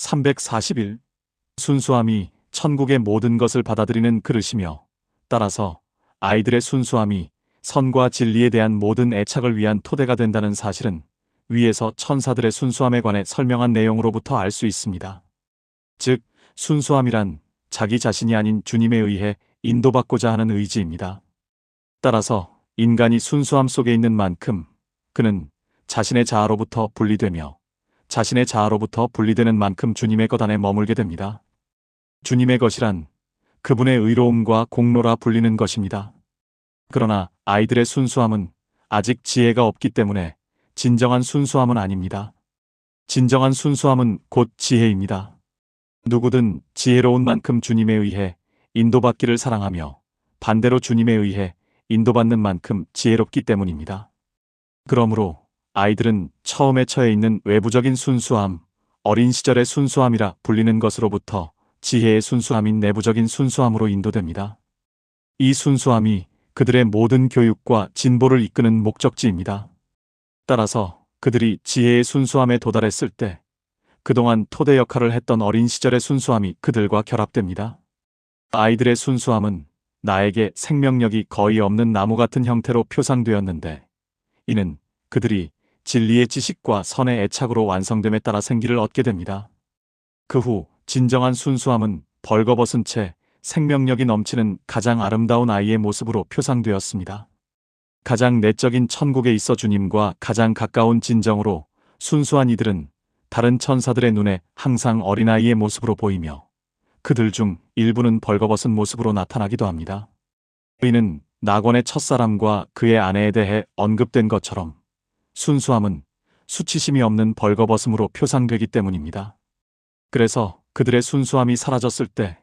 341. 순수함이 천국의 모든 것을 받아들이는 그릇이며, 따라서 아이들의 순수함이 선과 진리에 대한 모든 애착을 위한 토대가 된다는 사실은 위에서 천사들의 순수함에 관해 설명한 내용으로부터 알 수 있습니다. 즉, 순수함이란 자기 자신이 아닌 주님에 의해 인도받고자 하는 의지입니다. 따라서 인간이 순수함 속에 있는 만큼 그는 자신의 자아로부터 분리되며, 자신의 자아로부터 분리되는 만큼 주님의 것 안에 머물게 됩니다. 주님의 것이란 그분의 의로움과 공로라 불리는 것입니다. 그러나 아이들의 순수함은 아직 지혜가 없기 때문에 진정한 순수함은 아닙니다. 진정한 순수함은 곧 지혜입니다. 누구든 지혜로운 만큼 주님에 의해 인도받기를 사랑하며, 반대로 주님에 의해 인도받는 만큼 지혜롭기 때문입니다. 그러므로 아이들은 처음에 처해 있는 외부적인 순수함, 어린 시절의 순수함이라 불리는 것으로부터 지혜의 순수함인 내부적인 순수함으로 인도됩니다. 이 순수함이 그들의 모든 교육과 진보를 이끄는 목적지입니다. 따라서 그들이 지혜의 순수함에 도달했을 때 그동안 토대 역할을 했던 어린 시절의 순수함이 그들과 결합됩니다. 아이들의 순수함은 나에게 생명력이 거의 없는 나무 같은 형태로 표상되었는데, 이는 그들이 진리의 지식과 선의 애착으로 완성됨에 따라 생기를 얻게 됩니다. 그 후 진정한 순수함은 벌거벗은 채 생명력이 넘치는 가장 아름다운 아이의 모습으로 표상되었습니다. 가장 내적인 천국에 있어 주님과 가장 가까운 진정으로 순수한 이들은 다른 천사들의 눈에 항상 어린아이의 모습으로 보이며, 그들 중 일부는 벌거벗은 모습으로 나타나기도 합니다. 이는 낙원의 첫사람과 그의 아내에 대해 언급된 것처럼 순수함은 수치심이 없는 벌거벗음으로 표상되기 때문입니다. 그래서 그들의 순수함이 사라졌을 때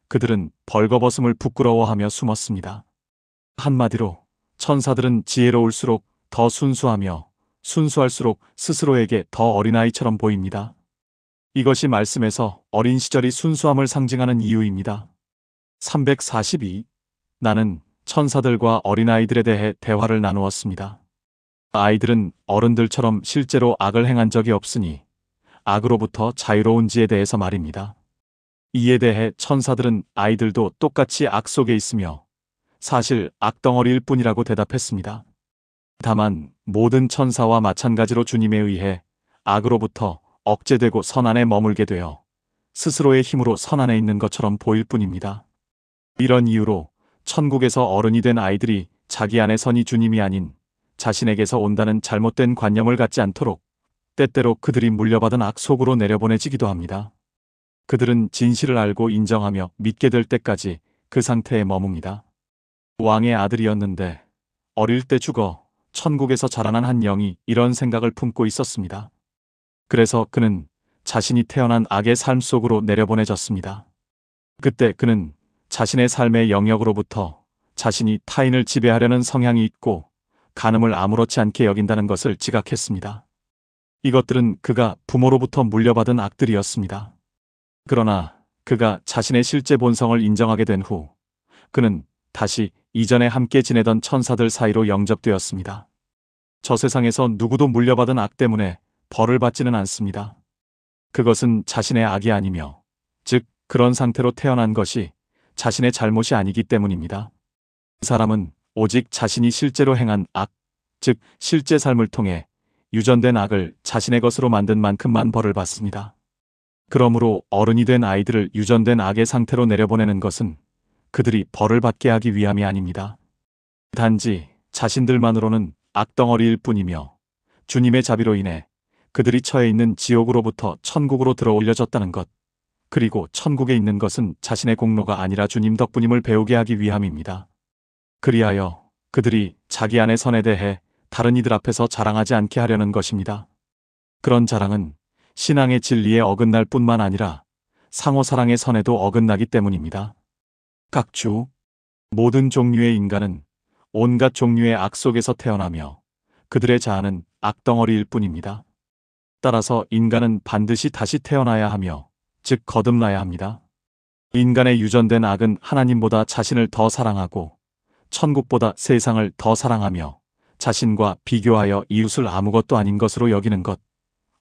그들은 벌거벗음을 부끄러워하며 숨었습니다. 한마디로 천사들은 지혜로울수록 더 순수하며, 순수할수록 스스로에게 더 어린아이처럼 보입니다. 이것이 말씀에서 어린 시절이 순수함을 상징하는 이유입니다. 342. 나는 천사들과 어린아이들에 대해 대화를 나누었습니다. 아이들은 어른들처럼 실제로 악을 행한 적이 없으니 악으로부터 자유로운지에 대해서 말입니다. 이에 대해 천사들은 아이들도 똑같이 악 속에 있으며 사실 악덩어리일 뿐이라고 대답했습니다. 다만 모든 천사와 마찬가지로 주님에 의해 악으로부터 억제되고 선 안에 머물게 되어 스스로의 힘으로 선 안에 있는 것처럼 보일 뿐입니다. 이런 이유로 천국에서 어른이 된 아이들이 자기 안에 선이 주님이 아닌 자신에게서 온다는 잘못된 관념을 갖지 않도록 때때로 그들이 물려받은 악 속으로 내려보내지기도 합니다. 그들은 진실을 알고 인정하며 믿게 될 때까지 그 상태에 머뭅니다. 왕의 아들이었는데 어릴 때 죽어 천국에서 자라난 한 영이 이런 생각을 품고 있었습니다. 그래서 그는 자신이 태어난 악의 삶 속으로 내려보내졌습니다. 그때 그는 자신의 삶의 영역으로부터 자신이 타인을 지배하려는 성향이 있고 간음을 아무렇지 않게 여긴다는 것을 지각했습니다. 이것들은 그가 부모로부터 물려받은 악들이었습니다. 그러나 그가 자신의 실제 본성을 인정하게 된 후 그는 다시 이전에 함께 지내던 천사들 사이로 영접되었습니다. 저 세상에서 누구도 물려받은 악 때문에 벌을 받지는 않습니다. 그것은 자신의 악이 아니며, 즉 그런 상태로 태어난 것이 자신의 잘못이 아니기 때문입니다. 사람은 오직 자신이 실제로 행한 악, 즉 실제 삶을 통해 유전된 악을 자신의 것으로 만든 만큼만 벌을 받습니다. 그러므로 어른이 된 아이들을 유전된 악의 상태로 내려보내는 것은 그들이 벌을 받게 하기 위함이 아닙니다. 단지 자신들만으로는 악덩어리일 뿐이며 주님의 자비로 인해 그들이 처해 있는 지옥으로부터 천국으로 들어올려졌다는 것, 그리고 천국에 있는 것은 자신의 공로가 아니라 주님 덕분임을 배우게 하기 위함입니다. 그리하여 그들이 자기 안의 선에 대해 다른 이들 앞에서 자랑하지 않게 하려는 것입니다. 그런 자랑은 신앙의 진리에 어긋날 뿐만 아니라 상호사랑의 선에도 어긋나기 때문입니다. 각주, 모든 종류의 인간은 온갖 종류의 악 속에서 태어나며 그들의 자아는 악덩어리일 뿐입니다. 따라서 인간은 반드시 다시 태어나야 하며, 즉 거듭나야 합니다. 인간의 유전된 악은 하나님보다 자신을 더 사랑하고 천국보다 세상을 더 사랑하며 자신과 비교하여 이웃을 아무것도 아닌 것으로 여기는 것,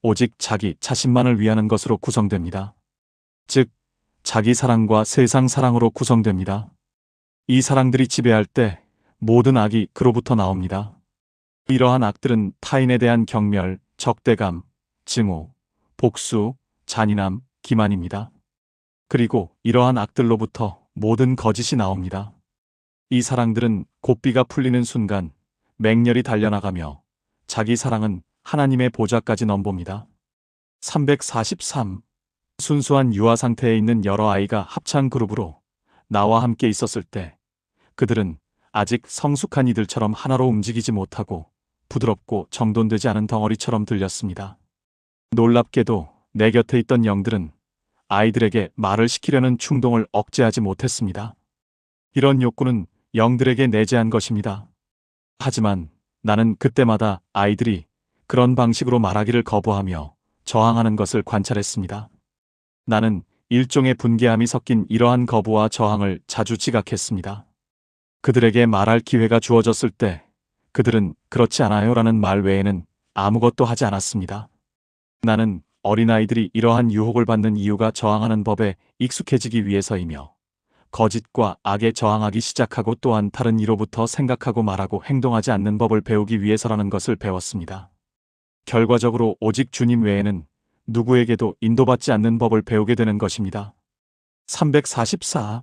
오직 자기 자신만을 위하는 것으로 구성됩니다. 즉, 자기 사랑과 세상 사랑으로 구성됩니다. 이 사랑들이 지배할 때 모든 악이 그로부터 나옵니다. 이러한 악들은 타인에 대한 경멸, 적대감, 증오, 복수, 잔인함, 기만입니다. 그리고 이러한 악들로부터 모든 거짓이 나옵니다. 이 사랑들은 고삐가 풀리는 순간 맹렬히 달려나가며 자기 사랑은 하나님의 보좌까지 넘봅니다. 343. 순수한 유아 상태에 있는 여러 아이가 합창 그룹으로 나와 함께 있었을 때 그들은 아직 성숙한 이들처럼 하나로 움직이지 못하고 부드럽고 정돈되지 않은 덩어리처럼 들렸습니다. 놀랍게도 내 곁에 있던 영들은 아이들에게 말을 시키려는 충동을 억제하지 못했습니다. 이런 욕구는 영들에게 내재한 것입니다. 하지만 나는 그때마다 아이들이 그런 방식으로 말하기를 거부하며 저항하는 것을 관찰했습니다. 나는 일종의 분개함이 섞인 이러한 거부와 저항을 자주 지각했습니다. 그들에게 말할 기회가 주어졌을 때 그들은 그렇지 않아요라는 말 외에는 아무것도 하지 않았습니다. 나는 어린아이들이 이러한 유혹을 받는 이유가 저항하는 법에 익숙해지기 위해서이며 거짓과 악에 저항하기 시작하고 또한 다른 이로부터 생각하고 말하고 행동하지 않는 법을 배우기 위해서라는 것을 배웠습니다. 결과적으로 오직 주님 외에는 누구에게도 인도받지 않는 법을 배우게 되는 것입니다. 344.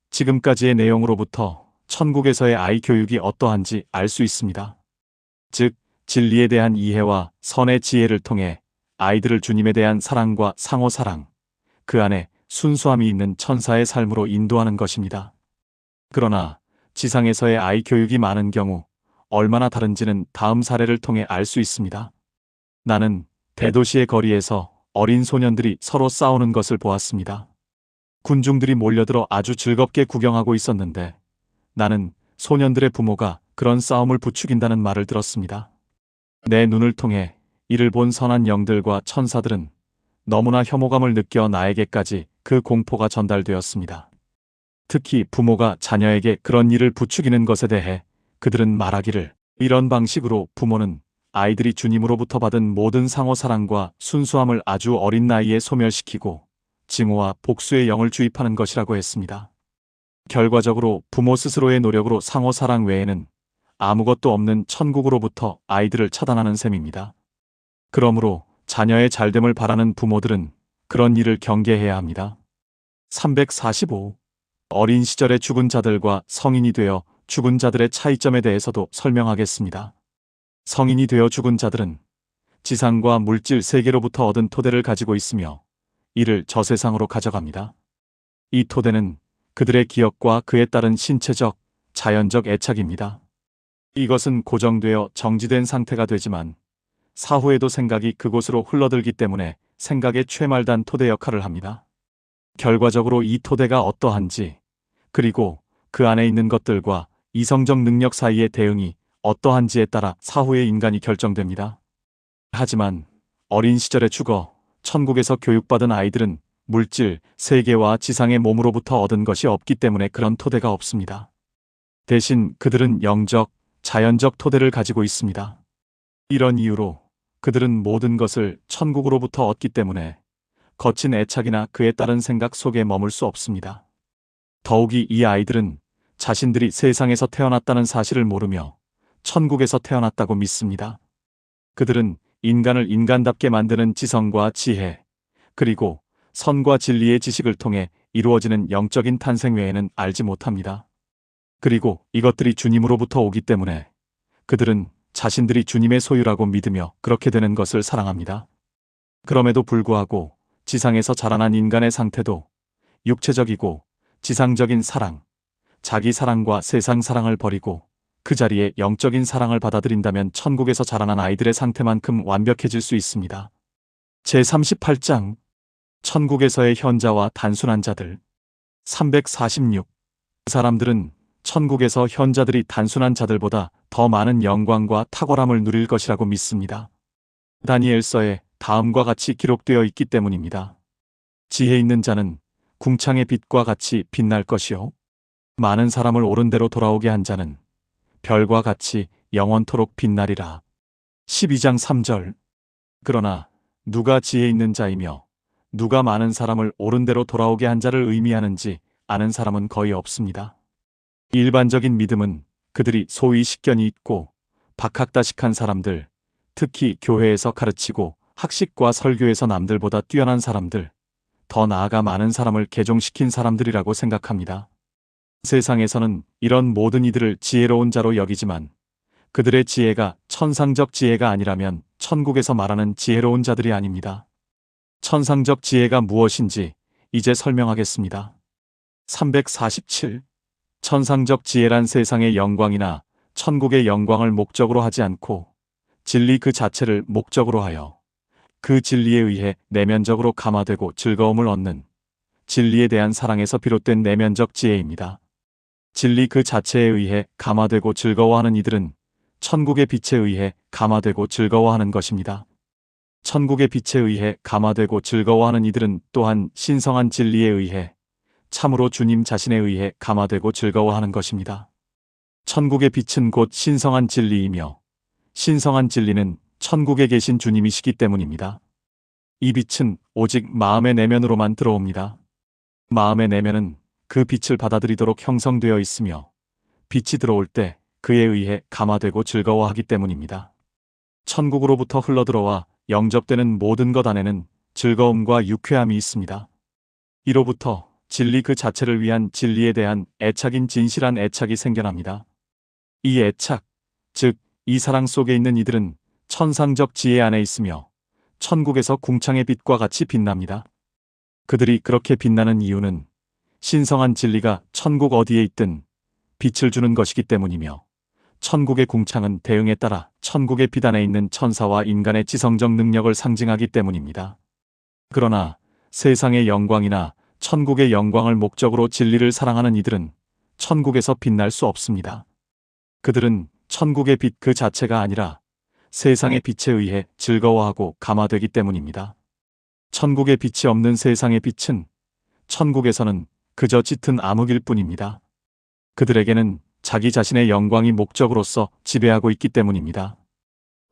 지금까지의 내용으로부터 천국에서의 아이 교육이 어떠한지 알 수 있습니다. 즉, 진리에 대한 이해와 선의 지혜를 통해 아이들을 주님에 대한 사랑과 상호 사랑, 그 안에 순수함이 있는 천사의 삶으로 인도하는 것입니다. 그러나 지상에서의 아이 교육이 많은 경우 얼마나 다른지는 다음 사례를 통해 알 수 있습니다. 나는 대도시의 거리에서 어린 소년들이 서로 싸우는 것을 보았습니다. 군중들이 몰려들어 아주 즐겁게 구경하고 있었는데 나는 소년들의 부모가 그런 싸움을 부추긴다는 말을 들었습니다. 내 눈을 통해 이를 본 선한 영들과 천사들은 너무나 혐오감을 느껴 나에게까지 그 공포가 전달되었습니다. 특히 부모가 자녀에게 그런 일을 부추기는 것에 대해 그들은 말하기를 이런 방식으로 부모는 아이들이 주님으로부터 받은 모든 상호 사랑과 순수함을 아주 어린 나이에 소멸시키고 증오와 복수의 영을 주입하는 것이라고 했습니다. 결과적으로 부모 스스로의 노력으로 상호 사랑 외에는 아무것도 없는 천국으로부터 아이들을 차단하는 셈입니다. 그러므로 자녀의 잘됨을 바라는 부모들은 그런 일을 경계해야 합니다. 345. 어린 시절의 죽은 자들과 성인이 되어 죽은 자들의 차이점에 대해서도 설명하겠습니다. 성인이 되어 죽은 자들은 지상과 물질 세계로부터 얻은 토대를 가지고 있으며 이를 저 세상으로 가져갑니다. 이 토대는 그들의 기억과 그에 따른 신체적, 자연적 애착입니다. 이것은 고정되어 정지된 상태가 되지만 사후에도 생각이 그곳으로 흘러들기 때문에 생각의 최말단 토대 역할을 합니다. 결과적으로 이 토대가 어떠한지, 그리고 그 안에 있는 것들과 이성적 능력 사이의 대응이 어떠한지에 따라 사후의 인간이 결정됩니다. 하지만 어린 시절에 죽어 천국에서 교육받은 아이들은 물질, 세계와 지상의 몸으로부터 얻은 것이 없기 때문에 그런 토대가 없습니다. 대신 그들은 영적, 자연적 토대를 가지고 있습니다. 이런 이유로 그들은 모든 것을 천국으로부터 얻기 때문에 거친 애착이나 그에 따른 생각 속에 머물 수 없습니다. 더욱이 이 아이들은 자신들이 세상에서 태어났다는 사실을 모르며 천국에서 태어났다고 믿습니다. 그들은 인간을 인간답게 만드는 지성과 지혜, 그리고 선과 진리의 지식을 통해 이루어지는 영적인 탄생 외에는 알지 못합니다. 그리고 이것들이 주님으로부터 오기 때문에 그들은 자신들이 주님의 소유라고 믿으며 그렇게 되는 것을 사랑합니다. 그럼에도 불구하고 지상에서 자라난 인간의 상태도 육체적이고 지상적인 사랑, 자기 사랑과 세상 사랑을 버리고 그 자리에 영적인 사랑을 받아들인다면 천국에서 자라난 아이들의 상태만큼 완벽해질 수 있습니다. 제38장 천국에서의 현자와 단순한 자들. 346. 그 사람들은 천국에서 현자들이 단순한 자들보다 더 많은 영광과 탁월함을 누릴 것이라고 믿습니다. 다니엘서에 다음과 같이 기록되어 있기 때문입니다. 지혜 있는 자는 궁창의 빛과 같이 빛날 것이요 많은 사람을 옳은 대로 돌아오게 한 자는 별과 같이 영원토록 빛나리라. 12장 3절. 그러나 누가 지혜 있는 자이며 누가 많은 사람을 옳은 대로 돌아오게 한 자를 의미하는지 아는 사람은 거의 없습니다. 일반적인 믿음은 그들이 소위 식견이 있고 박학다식한 사람들, 특히 교회에서 가르치고 학식과 설교에서 남들보다 뛰어난 사람들, 더 나아가 많은 사람을 개종시킨 사람들이라고 생각합니다. 세상에서는 이런 모든 이들을 지혜로운 자로 여기지만 그들의 지혜가 천상적 지혜가 아니라면 천국에서 말하는 지혜로운 자들이 아닙니다. 천상적 지혜가 무엇인지 이제 설명하겠습니다. 347. 천상적 지혜란 세상의 영광이나 천국의 영광을 목적으로 하지 않고 진리 그 자체를 목적으로 하여 그 진리에 의해 내면적으로 감화되고 즐거움을 얻는 진리에 대한 사랑에서 비롯된 내면적 지혜입니다. 진리 그 자체에 의해 감화되고 즐거워하는 이들은 천국의 빛에 의해 감화되고 즐거워하는 것입니다. 천국의 빛에 의해 감화되고 즐거워하는 이들은 또한 신성한 진리에 의해 참으로 주님 자신에 의해 감화되고 즐거워하는 것입니다. 천국의 빛은 곧 신성한 진리이며 신성한 진리는 천국에 계신 주님이시기 때문입니다. 이 빛은 오직 마음의 내면으로만 들어옵니다. 마음의 내면은 그 빛을 받아들이도록 형성되어 있으며 빛이 들어올 때 그에 의해 감화되고 즐거워하기 때문입니다. 천국으로부터 흘러들어와 영접되는 모든 것 안에는 즐거움과 유쾌함이 있습니다. 이로부터 진리 그 자체를 위한 진리에 대한 애착인 진실한 애착이 생겨납니다. 이 애착, 즉 이 사랑 속에 있는 이들은 천상적 지혜 안에 있으며 천국에서 궁창의 빛과 같이 빛납니다. 그들이 그렇게 빛나는 이유는 신성한 진리가 천국 어디에 있든 빛을 주는 것이기 때문이며 천국의 궁창은 대응에 따라 천국의 빛 안에 있는 천사와 인간의 지성적 능력을 상징하기 때문입니다. 그러나 세상의 영광이나 천국의 영광을 목적으로 진리를 사랑하는 이들은 천국에서 빛날 수 없습니다. 그들은 천국의 빛 그 자체가 아니라 세상의 빛에 의해 즐거워하고 감화되기 때문입니다. 천국의 빛이 없는 세상의 빛은 천국에서는 그저 짙은 암흑일 뿐입니다. 그들에게는 자기 자신의 영광이 목적으로서 지배하고 있기 때문입니다.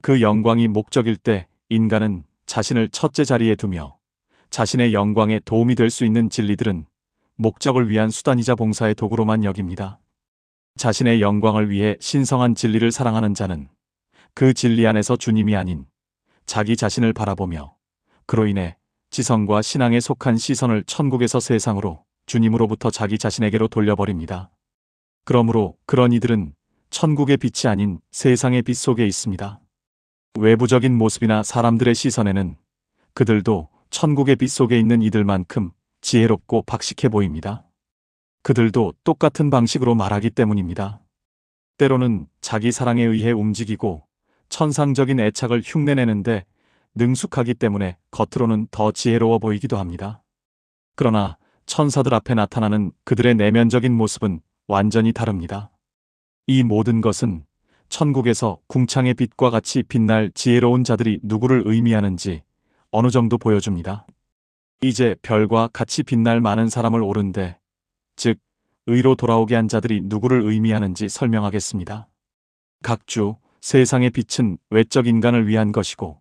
그 영광이 목적일 때 인간은 자신을 첫째 자리에 두며 자신의 영광에 도움이 될 수 있는 진리들은 목적을 위한 수단이자 봉사의 도구로만 여깁니다. 자신의 영광을 위해 신성한 진리를 사랑하는 자는 그 진리 안에서 주님이 아닌 자기 자신을 바라보며 그로 인해 지성과 신앙에 속한 시선을 천국에서 세상으로 주님으로부터 자기 자신에게로 돌려버립니다. 그러므로 그런 이들은 천국의 빛이 아닌 세상의 빛 속에 있습니다. 외부적인 모습이나 사람들의 시선에는 그들도 천국의 빛 속에 있는 이들만큼 지혜롭고 박식해 보입니다. 그들도 똑같은 방식으로 말하기 때문입니다. 때로는 자기 사랑에 의해 움직이고 천상적인 애착을 흉내내는데 능숙하기 때문에 겉으로는 더 지혜로워 보이기도 합니다. 그러나 천사들 앞에 나타나는 그들의 내면적인 모습은 완전히 다릅니다. 이 모든 것은 천국에서 궁창의 빛과 같이 빛날 지혜로운 자들이 누구를 의미하는지 어느 정도 보여줍니다. 이제 별과 같이 빛날 많은 사람을 오른데, 즉 의로 돌아오게 한 자들이 누구를 의미하는지 설명하겠습니다. 각주, 세상의 빛은 외적 인간을 위한 것이고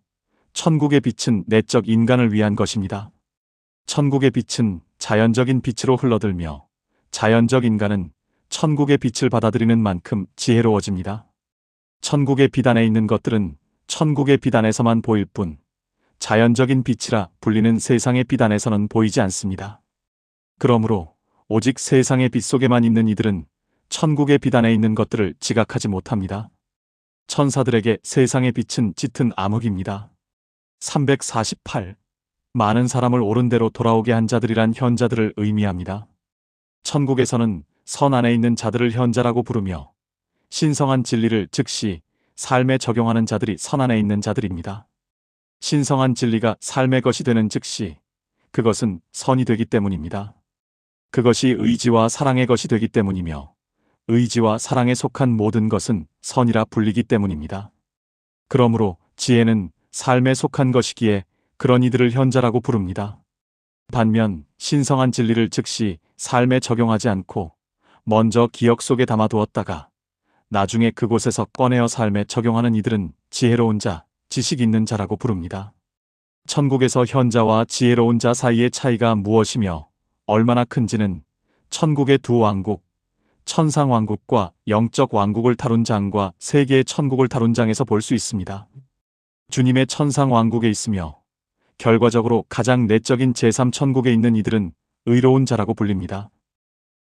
천국의 빛은 내적 인간을 위한 것입니다. 천국의 빛은 자연적인 빛으로 흘러들며 자연적 인간은 천국의 빛을 받아들이는 만큼 지혜로워집니다. 천국의 빛 안에 있는 것들은 천국의 빛 안에서만 보일 뿐 자연적인 빛이라 불리는 세상의 빛 안에서는 보이지 않습니다. 그러므로 오직 세상의 빛 속에만 있는 이들은 천국의 빛 안에 있는 것들을 지각하지 못합니다. 천사들에게 세상의 빛은 짙은 암흑입니다. 348. 많은 사람을 옳은 대로 돌아오게 한 자들이란 현자들을 의미합니다. 천국에서는 선 안에 있는 자들을 현자라고 부르며 신성한 진리를 즉시 삶에 적용하는 자들이 선 안에 있는 자들입니다. 신성한 진리가 삶의 것이 되는 즉시 그것은 선이 되기 때문입니다. 그것이 의지와 사랑의 것이 되기 때문이며 의지와 사랑에 속한 모든 것은 선이라 불리기 때문입니다. 그러므로 지혜는 삶에 속한 것이기에 그런 이들을 현자라고 부릅니다. 반면 신성한 진리를 즉시 삶에 적용하지 않고 먼저 기억 속에 담아두었다가 나중에 그곳에서 꺼내어 삶에 적용하는 이들은 지혜로운 자, 지식 있는 자라고 부릅니다. 천국에서 현자와 지혜로운 자 사이의 차이가 무엇이며 얼마나 큰지는 천국의 두 왕국, 천상왕국과 영적 왕국을 다룬 장과 세계의 천국을 다룬 장에서 볼 수 있습니다. 주님의 천상왕국에 있으며 결과적으로 가장 내적인 제3천국에 있는 이들은 의로운 자라고 불립니다.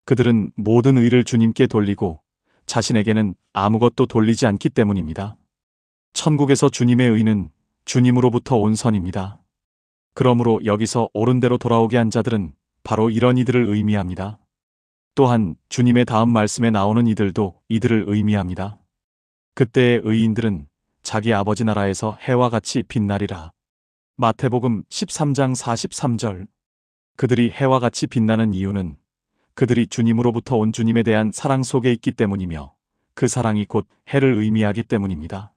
그들은 모든 의를 주님께 돌리고 자신에게는 아무것도 돌리지 않기 때문입니다. 천국에서 주님의 의는 주님으로부터 온 선입니다. 그러므로 여기서 옳은 대로 돌아오게 한 자들은 바로 이런 이들을 의미합니다. 또한 주님의 다음 말씀에 나오는 이들도 이들을 의미합니다. 그때의 의인들은 자기 아버지 나라에서 해와 같이 빛나리라. 마태복음 13장 43절. 그들이 해와 같이 빛나는 이유는 그들이 주님으로부터 온 주님에 대한 사랑 속에 있기 때문이며 그 사랑이 곧 해를 의미하기 때문입니다.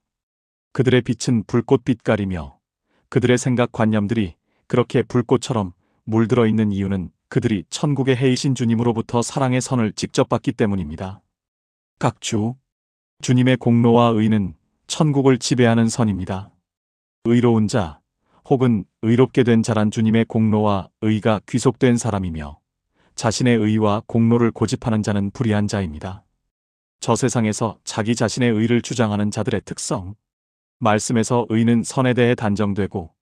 그들의 빛은 불꽃 빛깔이며 그들의 생각관념들이 그렇게 불꽃처럼 물들어 있는 이유는 그들이 천국의 해이신 주님으로부터 사랑의 선을 직접 받기 때문입니다. 각주, 주님의 공로와 의는 천국을 지배하는 선입니다. 의로운 자, 혹은 의롭게 된 자란 주님의 공로와 의가 귀속된 사람이며 자신의 의와 공로를 고집하는 자는 불의한 자입니다. 저 세상에서 자기 자신의 의를 주장하는 자들의 특성. 말씀에서 의는 선에 대해 단정되고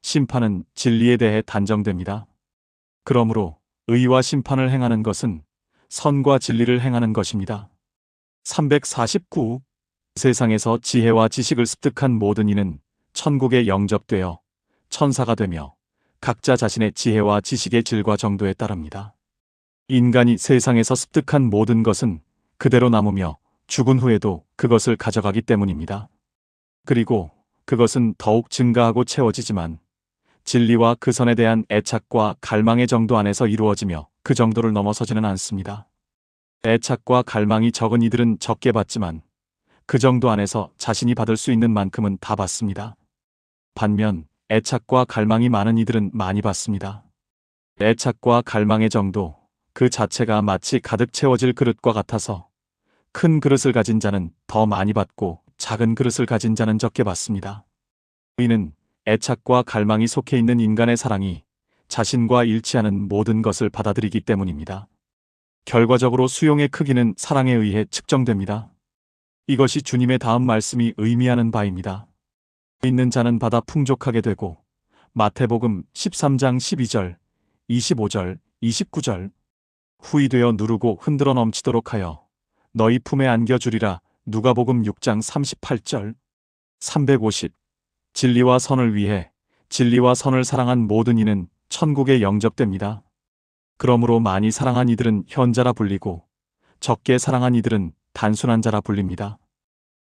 심판은 진리에 대해 단정됩니다. 그러므로 의와 심판을 행하는 것은 선과 진리를 행하는 것입니다. 349. 세상에서 지혜와 지식을 습득한 모든 이는 천국에 영접되어 천사가 되며 각자 자신의 지혜와 지식의 질과 정도에 따릅니다. 인간이 세상에서 습득한 모든 것은 그대로 남으며 죽은 후에도 그것을 가져가기 때문입니다. 그리고 그것은 더욱 증가하고 채워지지만 진리와 그 선에 대한 애착과 갈망의 정도 안에서 이루어지며 그 정도를 넘어서지는 않습니다. 애착과 갈망이 적은 이들은 적게 받지만 그 정도 안에서 자신이 받을 수 있는 만큼은 다 받습니다. 반면 애착과 갈망이 많은 이들은 많이 받습니다. 애착과 갈망의 정도 그 자체가 마치 가득 채워질 그릇과 같아서 큰 그릇을 가진 자는 더 많이 받고 작은 그릇을 가진 자는 적게 받습니다. 의는 애착과 갈망이 속해 있는 인간의 사랑이 자신과 일치하는 모든 것을 받아들이기 때문입니다. 결과적으로 수용의 크기는 사랑에 의해 측정됩니다. 이것이 주님의 다음 말씀이 의미하는 바입니다. 있는 자는 받아 풍족하게 되고 마태복음 13장 12절, 25절, 29절 후이 되어 누르고 흔들어 넘치도록 하여 너희 품에 안겨주리라. 누가복음 6장 38절. 350. 진리와 선을 위해 진리와 선을 사랑한 모든 이는 천국에 영접됩니다. 그러므로 많이 사랑한 이들은 현자라 불리고 적게 사랑한 이들은 단순한 자라 불립니다.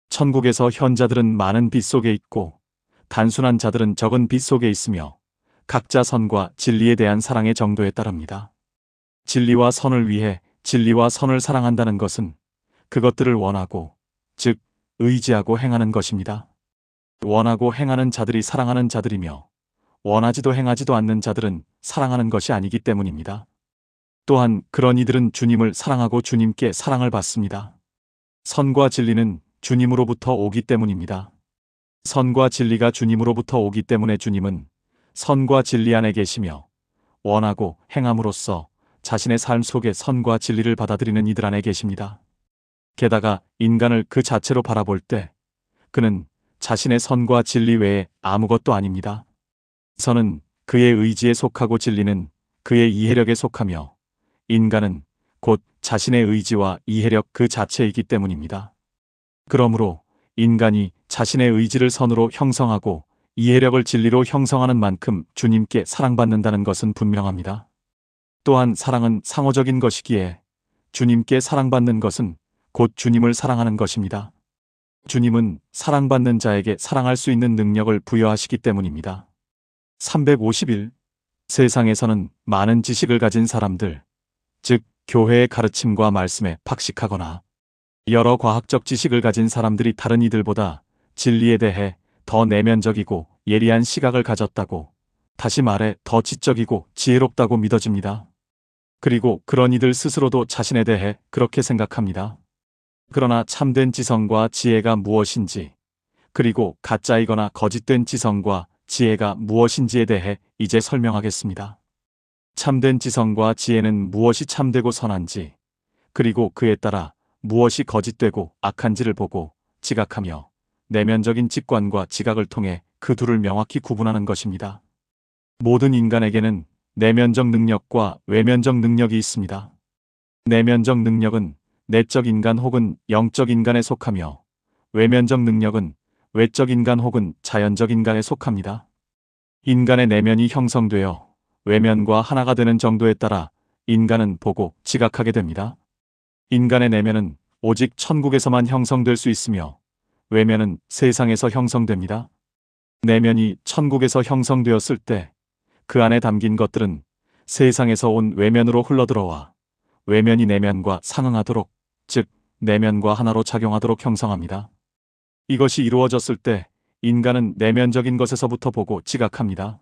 천국에서 현자들은 많은 빛 속에 있고 단순한 자들은 적은 빛 속에 있으며 각자 선과 진리에 대한 사랑의 정도에 따릅니다. 진리와 선을 위해 진리와 선을 사랑한다는 것은 그것들을 원하고, 즉 의지하고 행하는 것입니다. 원하고 행하는 자들이 사랑하는 자들이며 원하지도 행하지도 않는 자들은 사랑하는 것이 아니기 때문입니다. 또한 그런 이들은 주님을 사랑하고 주님께 사랑을 받습니다. 선과 진리는 주님으로부터 오기 때문입니다. 선과 진리가 주님으로부터 오기 때문에 주님은 선과 진리 안에 계시며 원하고 행함으로써 자신의 삶 속에 선과 진리를 받아들이는 이들 안에 계십니다. 게다가 인간을 그 자체로 바라볼 때 그는 자신의 선과 진리 외에 아무것도 아닙니다. 선은 그의 의지에 속하고 진리는 그의 이해력에 속하며 인간은 곧 자신의 의지와 이해력 그 자체이기 때문입니다. 그러므로 인간이 자신의 의지를 선으로 형성하고 이해력을 진리로 형성하는 만큼 주님께 사랑받는다는 것은 분명합니다. 또한 사랑은 상호적인 것이기에 주님께 사랑받는 것은 곧 주님을 사랑하는 것입니다. 주님은 사랑받는 자에게 사랑할 수 있는 능력을 부여하시기 때문입니다. 351. 세상에서는 많은 지식을 가진 사람들, 즉 교회의 가르침과 말씀에 박식하거나 여러 과학적 지식을 가진 사람들이 다른 이들보다 진리에 대해 더 내면적이고 예리한 시각을 가졌다고, 다시 말해 더 지적이고 지혜롭다고 믿어집니다. 그리고 그런 이들 스스로도 자신에 대해 그렇게 생각합니다. 그러나 참된 지성과 지혜가 무엇인지, 그리고 가짜이거나 거짓된 지성과 지혜가 무엇인지에 대해 이제 설명하겠습니다. 참된 지성과 지혜는 무엇이 참되고 선한지, 그리고 그에 따라 무엇이 거짓되고 악한지를 보고 지각하며 내면적인 직관과 지각을 통해 그 둘을 명확히 구분하는 것입니다. 모든 인간에게는 내면적 능력과 외면적 능력이 있습니다. 내면적 능력은 내적 인간 혹은 영적 인간에 속하며, 외면적 능력은 외적 인간 혹은 자연적 인간에 속합니다. 인간의 내면이 형성되어 외면과 하나가 되는 정도에 따라 인간은 보고 지각하게 됩니다. 인간의 내면은 오직 천국에서만 형성될 수 있으며, 외면은 세상에서 형성됩니다. 내면이 천국에서 형성되었을 때 그 안에 담긴 것들은 세상에서 온 외면으로 흘러들어와 외면이 내면과 상응하도록, 즉 내면과 하나로 작용하도록 형성합니다. 이것이 이루어졌을 때 인간은 내면적인 것에서부터 보고 지각합니다.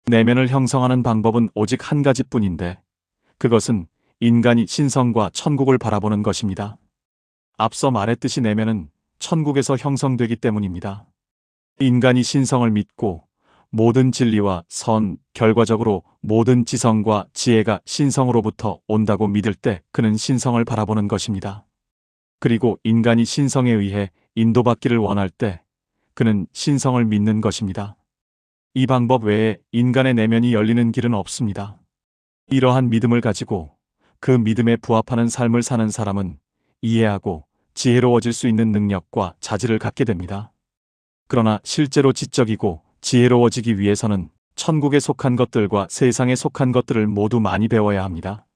내면을 형성하는 방법은 오직 한 가지뿐인데, 그것은 인간이 신성과 천국을 바라보는 것입니다. 앞서 말했듯이 내면은 천국에서 형성되기 때문입니다. 인간이 신성을 믿고 모든 진리와 선, 결과적으로 모든 지성과 지혜가 신성으로부터 온다고 믿을 때 그는 신성을 바라보는 것입니다. 그리고 인간이 신성에 의해 인도받기를 원할 때 그는 신성을 믿는 것입니다. 이 방법 외에 인간의 내면이 열리는 길은 없습니다. 이러한 믿음을 가지고 그 믿음에 부합하는 삶을 사는 사람은 이해하고 지혜로워질 수 있는 능력과 자질을 갖게 됩니다. 그러나 실제로 지적이고 지혜로워지기 위해서는 천국에 속한 것들과 세상에 속한 것들을 모두 많이 배워야 합니다.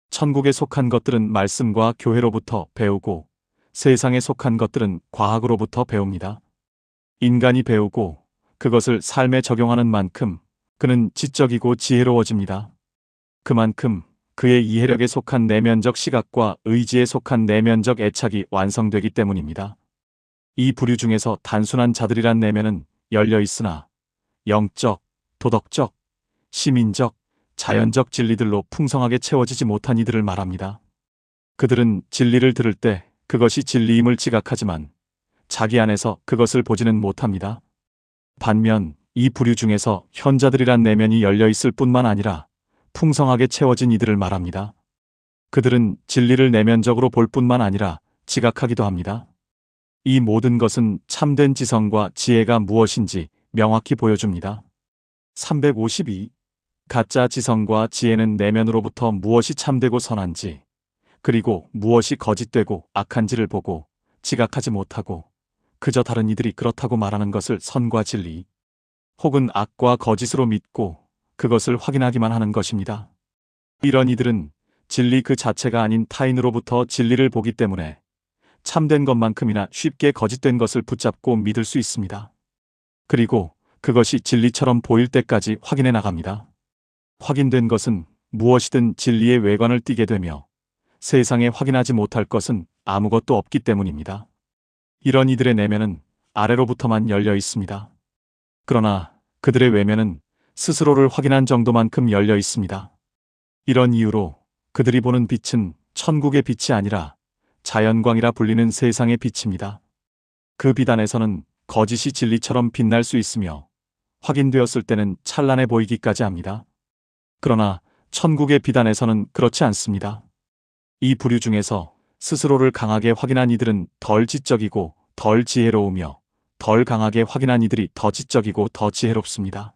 천국에 속한 것들은 말씀과 교회로부터 배우고, 세상에 속한 것들은 과학으로부터 배웁니다. 인간이 배우고 그것을 삶에 적용하는 만큼 그는 지적이고 지혜로워집니다. 그만큼 그의 이해력에 속한 내면적 시각과 의지에 속한 내면적 애착이 완성되기 때문입니다. 이 부류 중에서 단순한 자들이란 내면은 열려 있으나 영적, 도덕적, 시민적, 자연적 진리들로 풍성하게 채워지지 못한 이들을 말합니다. 그들은 진리를 들을 때 그것이 진리임을 지각하지만 자기 안에서 그것을 보지는 못합니다. 반면 이 부류 중에서 현자들이란 내면이 열려 있을 뿐만 아니라 풍성하게 채워진 이들을 말합니다. 그들은 진리를 내면적으로 볼 뿐만 아니라 지각하기도 합니다. 이 모든 것은 참된 지성과 지혜가 무엇인지 명확히 보여줍니다. 352. 가짜 지성과 지혜는 내면으로부터 무엇이 참되고 선한지, 그리고 무엇이 거짓되고 악한지를 보고 지각하지 못하고 그저 다른 이들이 그렇다고 말하는 것을 선과 진리, 혹은 악과 거짓으로 믿고 그것을 확인하기만 하는 것입니다. 이런 이들은 진리 그 자체가 아닌 타인으로부터 진리를 보기 때문에 참된 것만큼이나 쉽게 거짓된 것을 붙잡고 믿을 수 있습니다. 그리고 그것이 진리처럼 보일 때까지 확인해 나갑니다. 확인된 것은 무엇이든 진리의 외관을 띠게 되며 세상에 확인하지 못할 것은 아무것도 없기 때문입니다. 이런 이들의 내면은 아래로부터만 열려 있습니다. 그러나 그들의 외면은 스스로를 확인한 정도만큼 열려 있습니다. 이런 이유로 그들이 보는 빛은 천국의 빛이 아니라 자연광이라 불리는 세상의 빛입니다. 그 빛 안에서는 거짓이 진리처럼 빛날 수 있으며 확인되었을 때는 찬란해 보이기까지 합니다. 그러나 천국의 빛 안에서는 그렇지 않습니다. 이 부류 중에서 스스로를 강하게 확인한 이들은 덜 지적이고 덜 지혜로우며, 덜 강하게 확인한 이들이 더 지적이고 더 지혜롭습니다.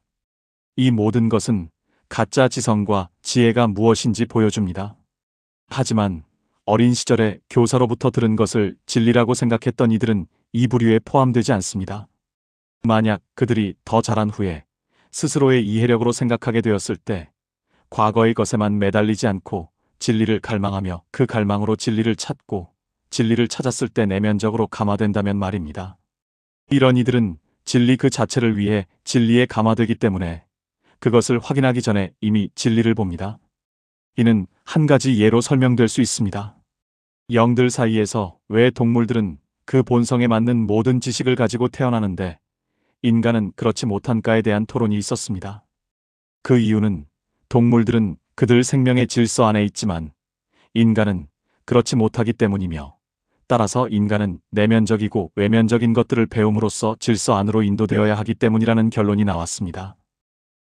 이 모든 것은 가짜 지성과 지혜가 무엇인지 보여줍니다. 하지만 어린 시절에 교사로부터 들은 것을 진리라고 생각했던 이들은 이 부류에 포함되지 않습니다. 만약 그들이 더 자란 후에 스스로의 이해력으로 생각하게 되었을 때 과거의 것에만 매달리지 않고 진리를 갈망하며 그 갈망으로 진리를 찾고 진리를 찾았을 때 내면적으로 감화된다면 말입니다. 이런 이들은 진리 그 자체를 위해 진리에 감화되기 때문에 그것을 확인하기 전에 이미 진리를 봅니다. 이는 한 가지 예로 설명될 수 있습니다. 영들 사이에서 왜 동물들은 그 본성에 맞는 모든 지식을 가지고 태어나는데 인간은 그렇지 못한가에 대한 토론이 있었습니다. 그 이유는 동물들은 그들 생명의 질서 안에 있지만 인간은 그렇지 못하기 때문이며, 따라서 인간은 내면적이고 외면적인 것들을 배움으로써 질서 안으로 인도되어야 하기 때문이라는 결론이 나왔습니다.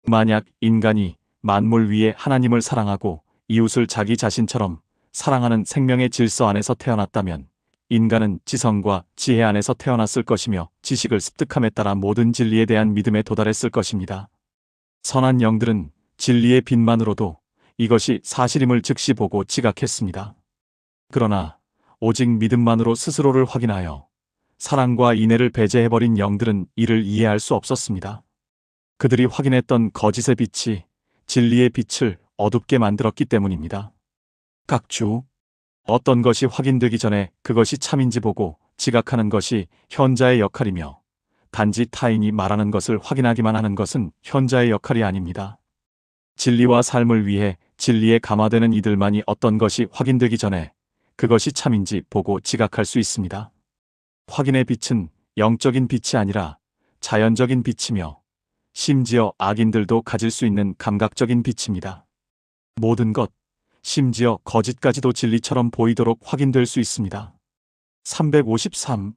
만약 인간이 만물 위에 하나님을 사랑하고 이웃을 자기 자신처럼 사랑하는 생명의 질서 안에서 태어났다면 인간은 지성과 지혜 안에서 태어났을 것이며 지식을 습득함에 따라 모든 진리에 대한 믿음에 도달했을 것입니다. 선한 영들은 진리의 빛만으로도 이것이 사실임을 즉시 보고 지각했습니다. 그러나 오직 믿음만으로 스스로를 확인하여 사랑과 인애를 배제해버린 영들은 이를 이해할 수 없었습니다. 그들이 확인했던 거짓의 빛이 진리의 빛을 어둡게 만들었기 때문입니다. 각주, 어떤 것이 확인되기 전에 그것이 참인지 보고 지각하는 것이 현자의 역할이며 단지 타인이 말하는 것을 확인하기만 하는 것은 현자의 역할이 아닙니다. 진리와 삶을 위해 진리에 감화되는 이들만이 어떤 것이 확인되기 전에 그것이 참인지 보고 지각할 수 있습니다. 확인의 빛은 영적인 빛이 아니라 자연적인 빛이며 심지어 악인들도 가질 수 있는 감각적인 빛입니다. 모든 것, 심지어 거짓까지도 진리처럼 보이도록 확인될 수 있습니다. 353.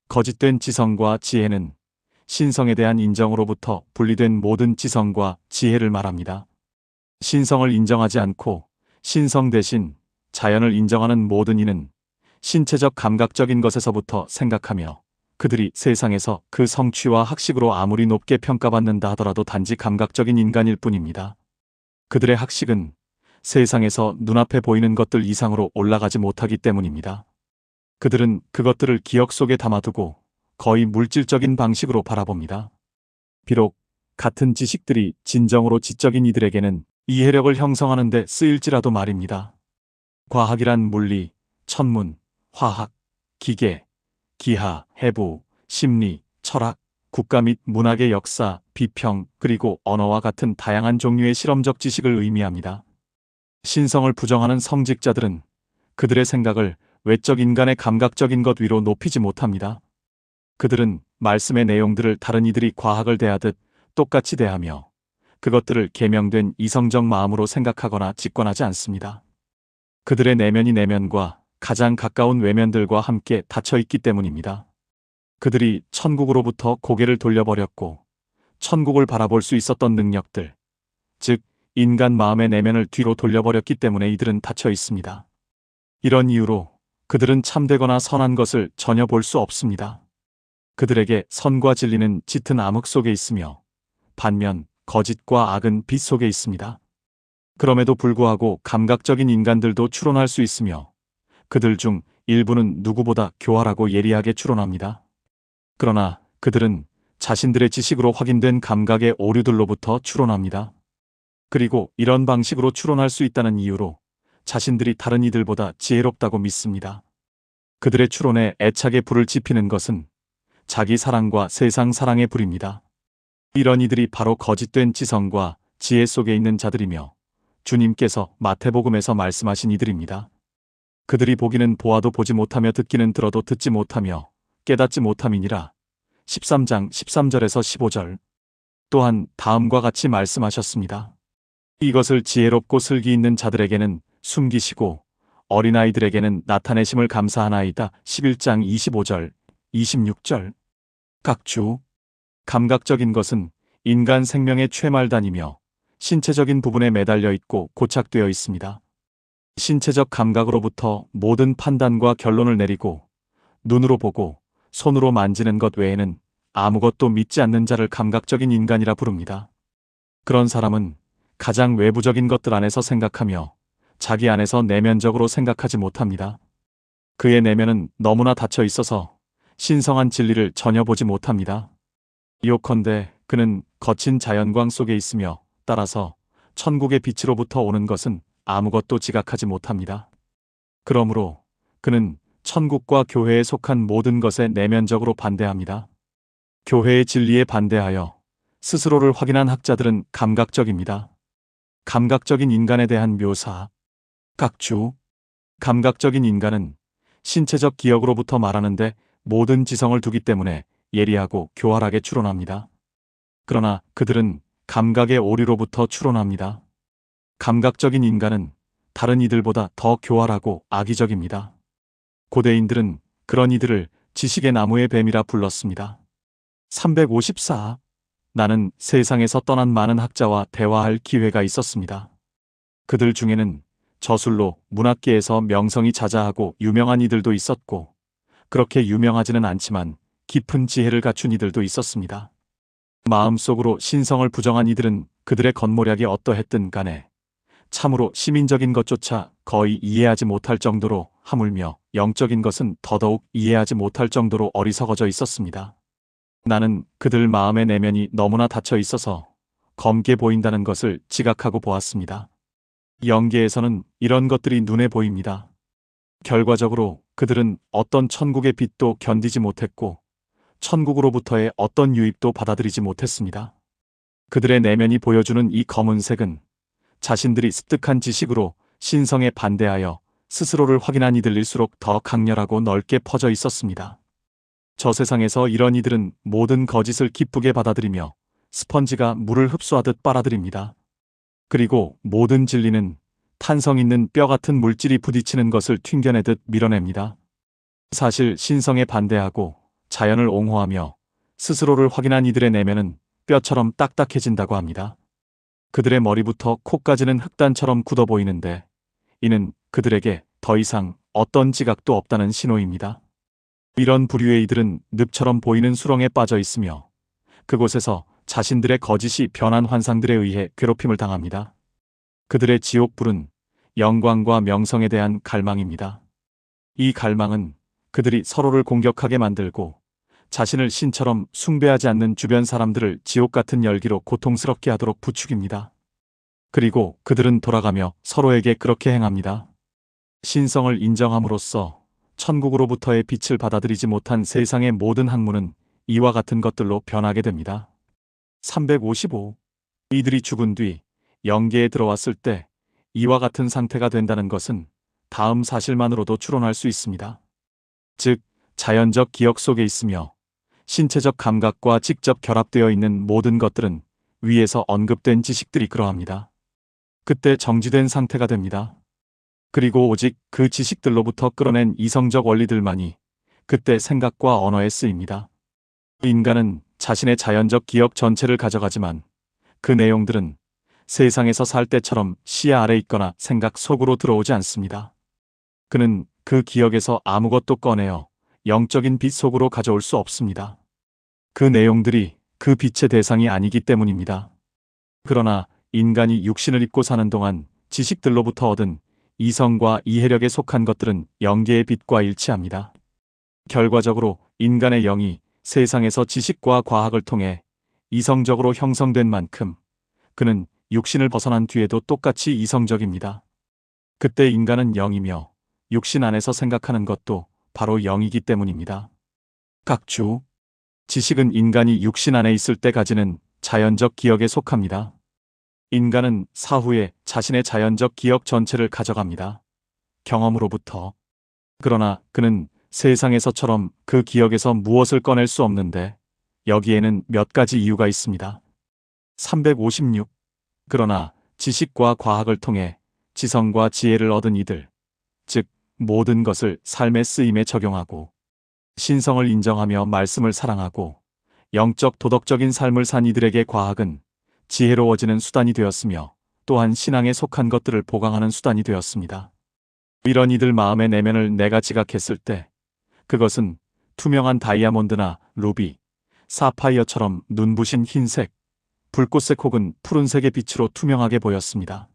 거짓된 지성과 지혜는 신성에 대한 인정으로부터 분리된 모든 지성과 지혜를 말합니다. 신성을 인정하지 않고 신성 대신 자연을 인정하는 모든 이는 신체적 감각적인 것에서부터 생각하며 그들이 세상에서 그 성취와 학식으로 아무리 높게 평가받는다 하더라도 단지 감각적인 인간일 뿐입니다. 그들의 학식은 세상에서 눈앞에 보이는 것들 이상으로 올라가지 못하기 때문입니다. 그들은 그것들을 기억 속에 담아두고 거의 물질적인 방식으로 바라봅니다. 비록 같은 지식들이 진정으로 지적인 이들에게는 이해력을 형성하는 데 쓰일지라도 말입니다. 과학이란 물리, 천문, 화학, 기계, 기하, 해부, 심리, 철학, 국가 및 문학의 역사, 비평, 그리고 언어와 같은 다양한 종류의 실험적 지식을 의미합니다. 신성을 부정하는 성직자들은 그들의 생각을 외적 인간의 감각적인 것 위로 높이지 못합니다. 그들은 말씀의 내용들을 다른 이들이 과학을 대하듯 똑같이 대하며 그것들을 계명된 이성적 마음으로 생각하거나 직관하지 않습니다. 그들의 내면이 내면과 가장 가까운 외면들과 함께 닫혀있기 때문입니다. 그들이 천국으로부터 고개를 돌려버렸고 천국을 바라볼 수 있었던 능력들, 즉 인간 마음의 내면을 뒤로 돌려버렸기 때문에 이들은 닫혀 있습니다. 이런 이유로 그들은 참되거나 선한 것을 전혀 볼 수 없습니다. 그들에게 선과 진리는 짙은 암흑 속에 있으며 반면 거짓과 악은 빛 속에 있습니다. 그럼에도 불구하고 감각적인 인간들도 추론할 수 있으며 그들 중 일부는 누구보다 교활하고 예리하게 추론합니다. 그러나 그들은 자신들의 지식으로 확인된 감각의 오류들로부터 추론합니다. 그리고 이런 방식으로 추론할 수 있다는 이유로 자신들이 다른 이들보다 지혜롭다고 믿습니다. 그들의 추론에 애착에 불을 지피는 것은 자기 사랑과 세상 사랑의 불입니다. 이런 이들이 바로 거짓된 지성과 지혜 속에 있는 자들이며 주님께서 마태복음에서 말씀하신 이들입니다. 그들이 보기는 보아도 보지 못하며 듣기는 들어도 듣지 못하며 깨닫지 못함이니라. 13장 13절에서 15절. 또한 다음과 같이 말씀하셨습니다. 이것을 지혜롭고 슬기 있는 자들에게는 숨기시고 어린아이들에게는 나타내심을 감사하나이다. 11장 25절, 26절. 각주, 감각적인 것은 인간 생명의 최말단이며 신체적인 부분에 매달려 있고 고착되어 있습니다. 신체적 감각으로부터 모든 판단과 결론을 내리고 눈으로 보고 손으로 만지는 것 외에는 아무것도 믿지 않는 자를 감각적인 인간이라 부릅니다. 그런 사람은 가장 외부적인 것들 안에서 생각하며 자기 안에서 내면적으로 생각하지 못합니다. 그의 내면은 너무나 닫혀 있어서 신성한 진리를 전혀 보지 못합니다. 요컨대 그는 거친 자연광 속에 있으며 따라서 천국의 빛으로부터 오는 것은 아무것도 지각하지 못합니다. 그러므로 그는 천국과 교회에 속한 모든 것에 내면적으로 반대합니다. 교회의 진리에 반대하여 스스로를 확인한 학자들은 감각적입니다. 감각적인 인간에 대한 묘사. 각주, 감각적인 인간은 신체적 기억으로부터 말하는데 모든 지성을 두기 때문에 예리하고 교활하게 추론합니다. 그러나 그들은 감각의 오류로부터 추론합니다. 감각적인 인간은 다른 이들보다 더 교활하고 악의적입니다. 고대인들은 그런 이들을 지식의 나무의 뱀이라 불렀습니다. 354. 나는 세상에서 떠난 많은 학자와 대화할 기회가 있었습니다. 그들 중에는 저술로 문학계에서 명성이 자자하고 유명한 이들도 있었고, 그렇게 유명하지는 않지만 깊은 지혜를 갖춘 이들도 있었습니다. 마음속으로 신성을 부정한 이들은 그들의 겉모략이 어떠했든 간에 참으로 시민적인 것조차 거의 이해하지 못할 정도로, 하물며 영적인 것은 더더욱 이해하지 못할 정도로 어리석어져 있었습니다. 나는 그들 마음의 내면이 너무나 닫혀 있어서 검게 보인다는 것을 지각하고 보았습니다. 영계에서는 이런 것들이 눈에 보입니다. 결과적으로 그들은 어떤 천국의 빛도 견디지 못했고, 천국으로부터의 어떤 유입도 받아들이지 못했습니다. 그들의 내면이 보여주는 이 검은색은 자신들이 습득한 지식으로 신성에 반대하여 스스로를 확인한 이들일수록 더 강렬하고 넓게 퍼져 있었습니다. 저 세상에서 이런 이들은 모든 거짓을 기쁘게 받아들이며 스펀지가 물을 흡수하듯 빨아들입니다. 그리고 모든 진리는 탄성 있는 뼈 같은 물질이 부딪히는 것을 튕겨내듯 밀어냅니다. 사실 신성에 반대하고 자연을 옹호하며 스스로를 확인한 이들의 내면은 뼈처럼 딱딱해진다고 합니다. 그들의 머리부터 코까지는 흑단처럼 굳어 보이는데, 이는 그들에게 더 이상 어떤 지각도 없다는 신호입니다. 이런 부류의 이들은 늪처럼 보이는 수렁에 빠져 있으며 그곳에서 자신들의 거짓이 변한 환상들에 의해 괴롭힘을 당합니다. 그들의 지옥불은 영광과 명성에 대한 갈망입니다. 이 갈망은 그들이 서로를 공격하게 만들고 자신을 신처럼 숭배하지 않는 주변 사람들을 지옥 같은 열기로 고통스럽게 하도록 부추깁니다. 그리고 그들은 돌아가며 서로에게 그렇게 행합니다. 신성을 인정함으로써 천국으로부터의 빛을 받아들이지 못한 세상의 모든 학문은 이와 같은 것들로 변하게 됩니다. 355. 이들이 죽은 뒤 영계에 들어왔을 때 이와 같은 상태가 된다는 것은 다음 사실만으로도 추론할 수 있습니다. 즉, 자연적 기억 속에 있으며 신체적 감각과 직접 결합되어 있는 모든 것들은 위에서 언급된 지식들이 그러합니다. 그때 정지된 상태가 됩니다. 그리고 오직 그 지식들로부터 끌어낸 이성적 원리들만이 그때 생각과 언어에 쓰입니다. 인간은 자신의 자연적 기억 전체를 가져가지만 그 내용들은 세상에서 살 때처럼 시야 아래 있거나 생각 속으로 들어오지 않습니다. 그는 그 기억에서 아무것도 꺼내어 영적인 빛 속으로 가져올 수 없습니다. 그 내용들이 그 빛의 대상이 아니기 때문입니다. 그러나 인간이 육신을 입고 사는 동안 지식들로부터 얻은 이성과 이해력에 속한 것들은 영계의 빛과 일치합니다. 결과적으로 인간의 영이 세상에서 지식과 과학을 통해 이성적으로 형성된 만큼 그는 육신을 벗어난 뒤에도 똑같이 이성적입니다. 그때 인간은 영이며 육신 안에서 생각하는 것도 바로 영이기 때문입니다. 각주. 지식은 인간이 육신 안에 있을 때 가지는 자연적 기억에 속합니다. 인간은 사후에 자신의 자연적 기억 전체를 가져갑니다. 경험으로부터. 그러나 그는 세상에서처럼 그 기억에서 무엇을 꺼낼 수 없는데, 여기에는 몇 가지 이유가 있습니다. 356. 그러나 지식과 과학을 통해 지성과 지혜를 얻은 이들, 즉 모든 것을 삶의 쓰임에 적용하고 신성을 인정하며 말씀을 사랑하고 영적 도덕적인 삶을 산 이들에게 과학은 지혜로워지는 수단이 되었으며 또한 신앙에 속한 것들을 보강하는 수단이 되었습니다. 이런 이들 마음의 내면을 내가 지각했을 때 그것은 투명한 다이아몬드나 루비, 사파이어처럼 눈부신 흰색, 불꽃색 혹은 푸른색의 빛으로 투명하게 보였습니다.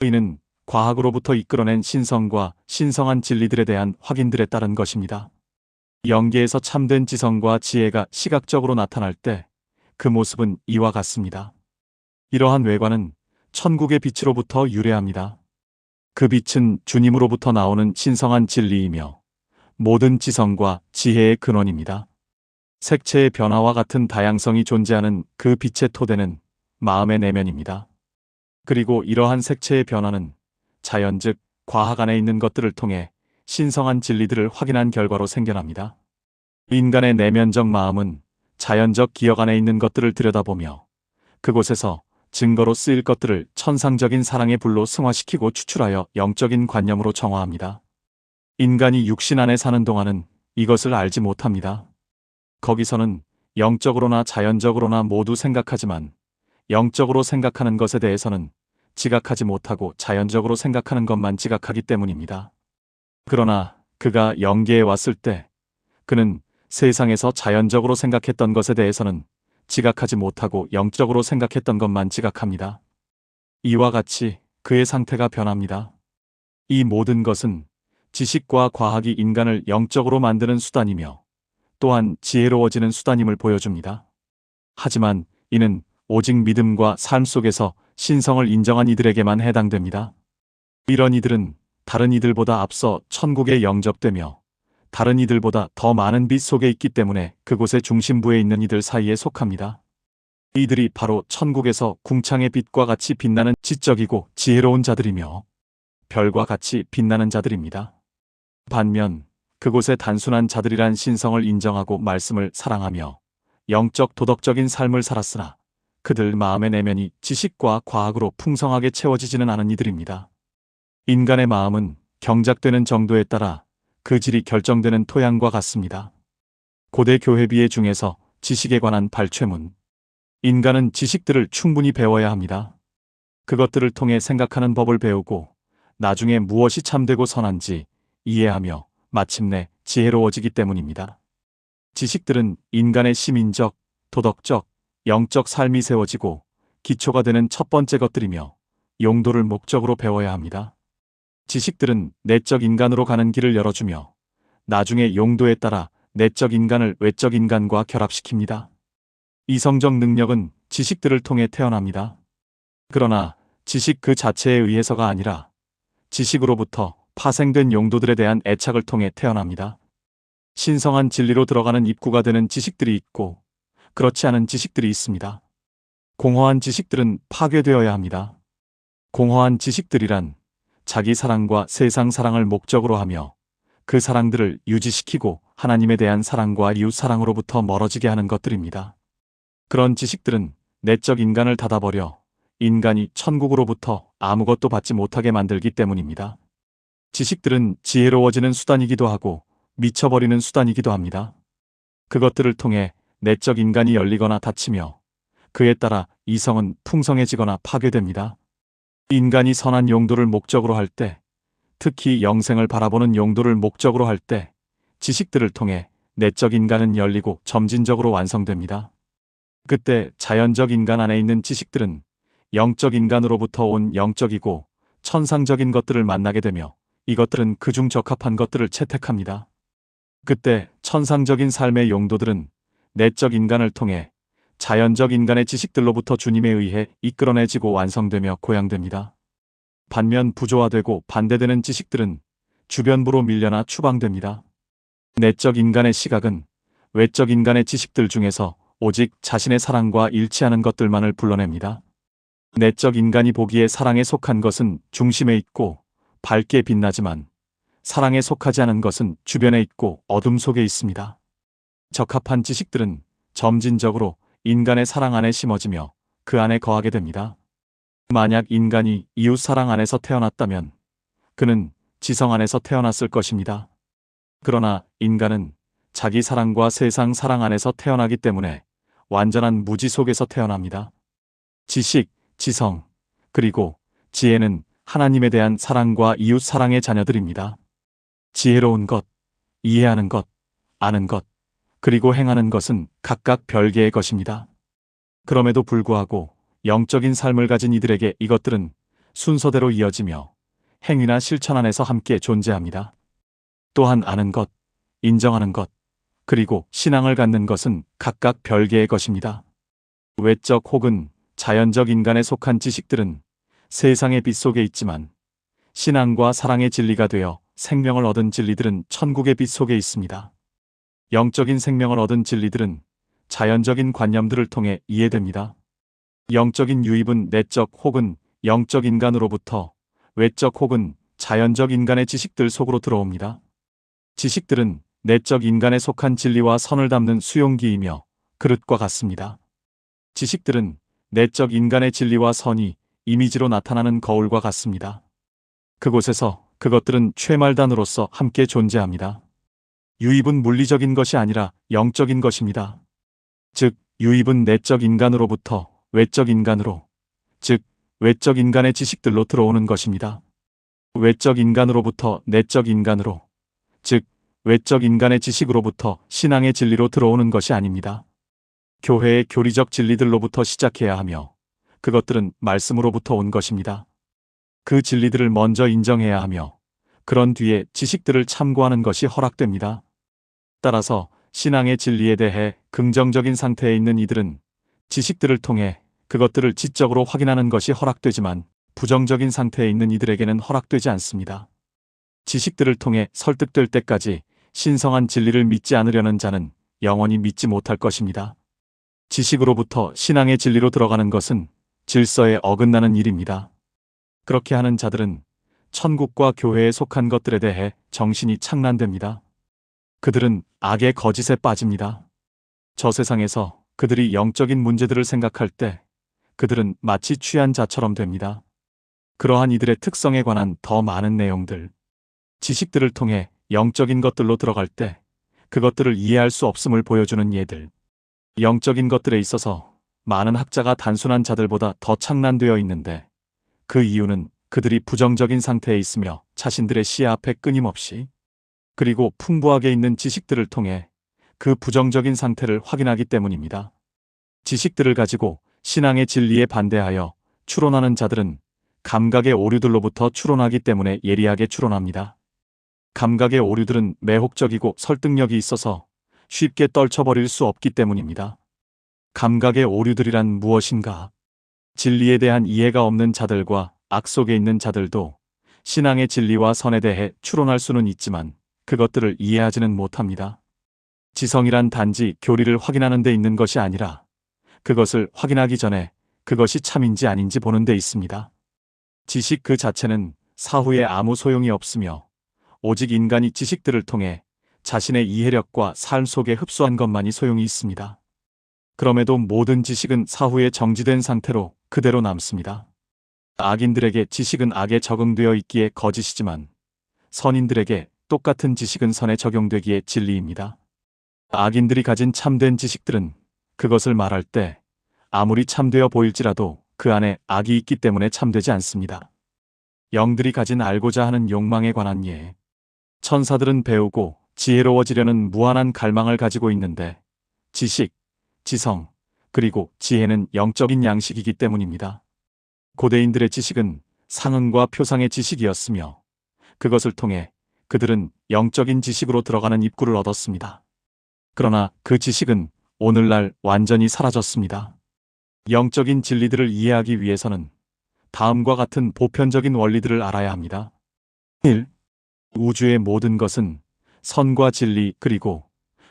이는 과학으로부터 이끌어낸 신성과 신성한 진리들에 대한 확인들에 따른 것입니다. 영계에서 참된 지성과 지혜가 시각적으로 나타날 때 그 모습은 이와 같습니다. 이러한 외관은 천국의 빛으로부터 유래합니다. 그 빛은 주님으로부터 나오는 신성한 진리이며 모든 지성과 지혜의 근원입니다. 색채의 변화와 같은 다양성이 존재하는 그 빛의 토대는 마음의 내면입니다. 그리고 이러한 색채의 변화는 자연 즉 과학 안에 있는 것들을 통해 신성한 진리들을 확인한 결과로 생겨납니다. 인간의 내면적 마음은 자연적 기억 안에 있는 것들을 들여다보며 그곳에서 증거로 쓰일 것들을 천상적인 사랑의 불로 승화시키고 추출하여 영적인 관념으로 정화합니다. 인간이 육신 안에 사는 동안은 이것을 알지 못합니다. 거기서는 영적으로나 자연적으로나 모두 생각하지만 영적으로 생각하는 것에 대해서는 지각하지 못하고 자연적으로 생각하는 것만 지각하기 때문입니다. 그러나 그가 영계에 왔을 때 그는 세상에서 자연적으로 생각했던 것에 대해서는 지각하지 못하고 영적으로 생각했던 것만 지각합니다. 이와 같이 그의 상태가 변합니다. 이 모든 것은 지식과 과학이 인간을 영적으로 만드는 수단이며 또한 지혜로워지는 수단임을 보여줍니다. 하지만 이는 오직 믿음과 삶 속에서 신성을 인정한 이들에게만 해당됩니다. 이런 이들은 다른 이들보다 앞서 천국에 영접되며 다른 이들보다 더 많은 빛 속에 있기 때문에 그곳의 중심부에 있는 이들 사이에 속합니다. 이들이 바로 천국에서 궁창의 빛과 같이 빛나는 지적이고 지혜로운 자들이며 별과 같이 빛나는 자들입니다. 반면 그곳의 단순한 자들이란 신성을 인정하고 말씀을 사랑하며 영적 도덕적인 삶을 살았으나 그들 마음의 내면이 지식과 과학으로 풍성하게 채워지지는 않은 이들입니다. 인간의 마음은 경작되는 정도에 따라 그 질이 결정되는 토양과 같습니다. 고대 교회비애 중에서 지식에 관한 발췌문. 인간은 지식들을 충분히 배워야 합니다. 그것들을 통해 생각하는 법을 배우고 나중에 무엇이 참되고 선한지 이해하며 마침내 지혜로워지기 때문입니다. 지식들은 인간의 시민적, 도덕적, 영적 삶이 세워지고 기초가 되는 첫 번째 것들이며 용도를 목적으로 배워야 합니다. 지식들은 내적 인간으로 가는 길을 열어주며 나중에 용도에 따라 내적 인간을 외적 인간과 결합시킵니다. 이성적 능력은 지식들을 통해 태어납니다. 그러나 지식 그 자체에 의해서가 아니라 지식으로부터 파생된 용도들에 대한 애착을 통해 태어납니다. 신성한 진리로 들어가는 입구가 되는 지식들이 있고 그렇지 않은 지식들이 있습니다. 공허한 지식들은 파괴되어야 합니다. 공허한 지식들이란 자기 사랑과 세상 사랑을 목적으로 하며 그 사랑들을 유지시키고 하나님에 대한 사랑과 이웃 사랑으로부터 멀어지게 하는 것들입니다. 그런 지식들은 내적 인간을 닫아버려 인간이 천국으로부터 아무것도 받지 못하게 만들기 때문입니다. 지식들은 지혜로워지는 수단이기도 하고 미쳐버리는 수단이기도 합니다. 그것들을 통해 내적 인간이 열리거나 닫히며 그에 따라 이성은 풍성해지거나 파괴됩니다. 인간이 선한 용도를 목적으로 할 때, 특히 영생을 바라보는 용도를 목적으로 할 때 지식들을 통해 내적 인간은 열리고 점진적으로 완성됩니다. 그때 자연적 인간 안에 있는 지식들은 영적 인간으로부터 온 영적이고 천상적인 것들을 만나게 되며 이것들은 그중 적합한 것들을 채택합니다. 그때 천상적인 삶의 용도들은 내적 인간을 통해 자연적 인간의 지식들로부터 주님에 의해 이끌어내지고 완성되며 고양됩니다. 반면 부조화되고 반대되는 지식들은 주변부로 밀려나 추방됩니다. 내적 인간의 시각은 외적 인간의 지식들 중에서 오직 자신의 사랑과 일치하는 것들만을 불러냅니다. 내적 인간이 보기에 사랑에 속한 것은 중심에 있고 밝게 빛나지만 사랑에 속하지 않은 것은 주변에 있고 어둠 속에 있습니다. 적합한 지식들은 점진적으로 인간의 사랑 안에 심어지며 그 안에 거하게 됩니다. 만약 인간이 이웃 사랑 안에서 태어났다면 그는 지성 안에서 태어났을 것입니다. 그러나 인간은 자기 사랑과 세상 사랑 안에서 태어나기 때문에 완전한 무지 속에서 태어납니다. 지식, 지성, 그리고 지혜는 하나님에 대한 사랑과 이웃 사랑의 자녀들입니다. 지혜로운 것, 이해하는 것, 아는 것, 그리고 행하는 것은 각각 별개의 것입니다. 그럼에도 불구하고 영적인 삶을 가진 이들에게 이것들은 순서대로 이어지며 행위나 실천 안에서 함께 존재합니다. 또한 아는 것, 인정하는 것, 그리고 신앙을 갖는 것은 각각 별개의 것입니다. 외적 혹은 자연적 인간에 속한 지식들은 세상의 빛 속에 있지만 신앙과 사랑의 진리가 되어 생명을 얻은 진리들은 천국의 빛 속에 있습니다. 영적인 생명을 얻은 진리들은 자연적인 관념들을 통해 이해됩니다. 영적인 유입은 내적 혹은 영적 인간으로부터 외적 혹은 자연적 인간의 지식들 속으로 들어옵니다. 지식들은 내적 인간에 속한 진리와 선을 담는 수용기이며 그릇과 같습니다. 지식들은 내적 인간의 진리와 선이 이미지로 나타나는 거울과 같습니다. 그곳에서 그것들은 최말단으로서 함께 존재합니다. 유입은 물리적인 것이 아니라 영적인 것입니다. 즉, 유입은 내적 인간으로부터 외적 인간으로, 즉, 외적 인간의 지식들로 들어오는 것입니다. 외적 인간으로부터 내적 인간으로, 즉, 외적 인간의 지식으로부터 신앙의 진리로 들어오는 것이 아닙니다. 교회의 교리적 진리들로부터 시작해야 하며, 그것들은 말씀으로부터 온 것입니다. 그 진리들을 먼저 인정해야 하며, 그런 뒤에 지식들을 참고하는 것이 허락됩니다. 따라서 신앙의 진리에 대해 긍정적인 상태에 있는 이들은 지식들을 통해 그것들을 지적으로 확인하는 것이 허락되지만, 부정적인 상태에 있는 이들에게는 허락되지 않습니다. 지식들을 통해 설득될 때까지 신성한 진리를 믿지 않으려는 자는 영원히 믿지 못할 것입니다. 지식으로부터 신앙의 진리로 들어가는 것은 질서에 어긋나는 일입니다. 그렇게 하는 자들은 천국과 교회에 속한 것들에 대해 정신이 착란됩니다. 그들은 악의 거짓에 빠집니다. 저 세상에서 그들이 영적인 문제들을 생각할 때 그들은 마치 취한 자처럼 됩니다. 그러한 이들의 특성에 관한 더 많은 내용들, 지식들을 통해 영적인 것들로 들어갈 때 그것들을 이해할 수 없음을 보여주는 예들. 영적인 것들에 있어서 많은 학자가 단순한 자들보다 더 착란되어 있는데, 그 이유는 그들이 부정적인 상태에 있으며 자신들의 시야 앞에 끊임없이 그리고 풍부하게 있는 지식들을 통해 그 부정적인 상태를 확인하기 때문입니다. 지식들을 가지고 신앙의 진리에 반대하여 추론하는 자들은 감각의 오류들로부터 추론하기 때문에 예리하게 추론합니다. 감각의 오류들은 매혹적이고 설득력이 있어서 쉽게 떨쳐버릴 수 없기 때문입니다. 감각의 오류들이란 무엇인가? 진리에 대한 이해가 없는 자들과 악 속에 있는 자들도 신앙의 진리와 선에 대해 추론할 수는 있지만 그것들을 이해하지는 못합니다. 지성이란 단지 교리를 확인하는 데 있는 것이 아니라 그것을 확인하기 전에 그것이 참인지 아닌지 보는 데 있습니다. 지식 그 자체는 사후에 아무 소용이 없으며 오직 인간이 지식들을 통해 자신의 이해력과 삶 속에 흡수한 것만이 소용이 있습니다. 그럼에도 모든 지식은 사후에 정지된 상태로 그대로 남습니다. 악인들에게 지식은 악에 적응되어 있기에 거짓이지만 선인들에게 똑같은 지식은 선에 적용되기에 진리입니다. 악인들이 가진 참된 지식들은 그것을 말할 때 아무리 참되어 보일지라도 그 안에 악이 있기 때문에 참되지 않습니다. 영들이 가진 알고자 하는 욕망에 관한 예. 천사들은 배우고 지혜로워지려는 무한한 갈망을 가지고 있는데 지식, 지성, 그리고 지혜는 영적인 양식이기 때문입니다. 고대인들의 지식은 상응과 표상의 지식이었으며 그것을 통해 그들은 영적인 지식으로 들어가는 입구를 얻었습니다. 그러나 그 지식은 오늘날 완전히 사라졌습니다. 영적인 진리들을 이해하기 위해서는 다음과 같은 보편적인 원리들을 알아야 합니다. 1. 우주의 모든 것은 선과 진리 그리고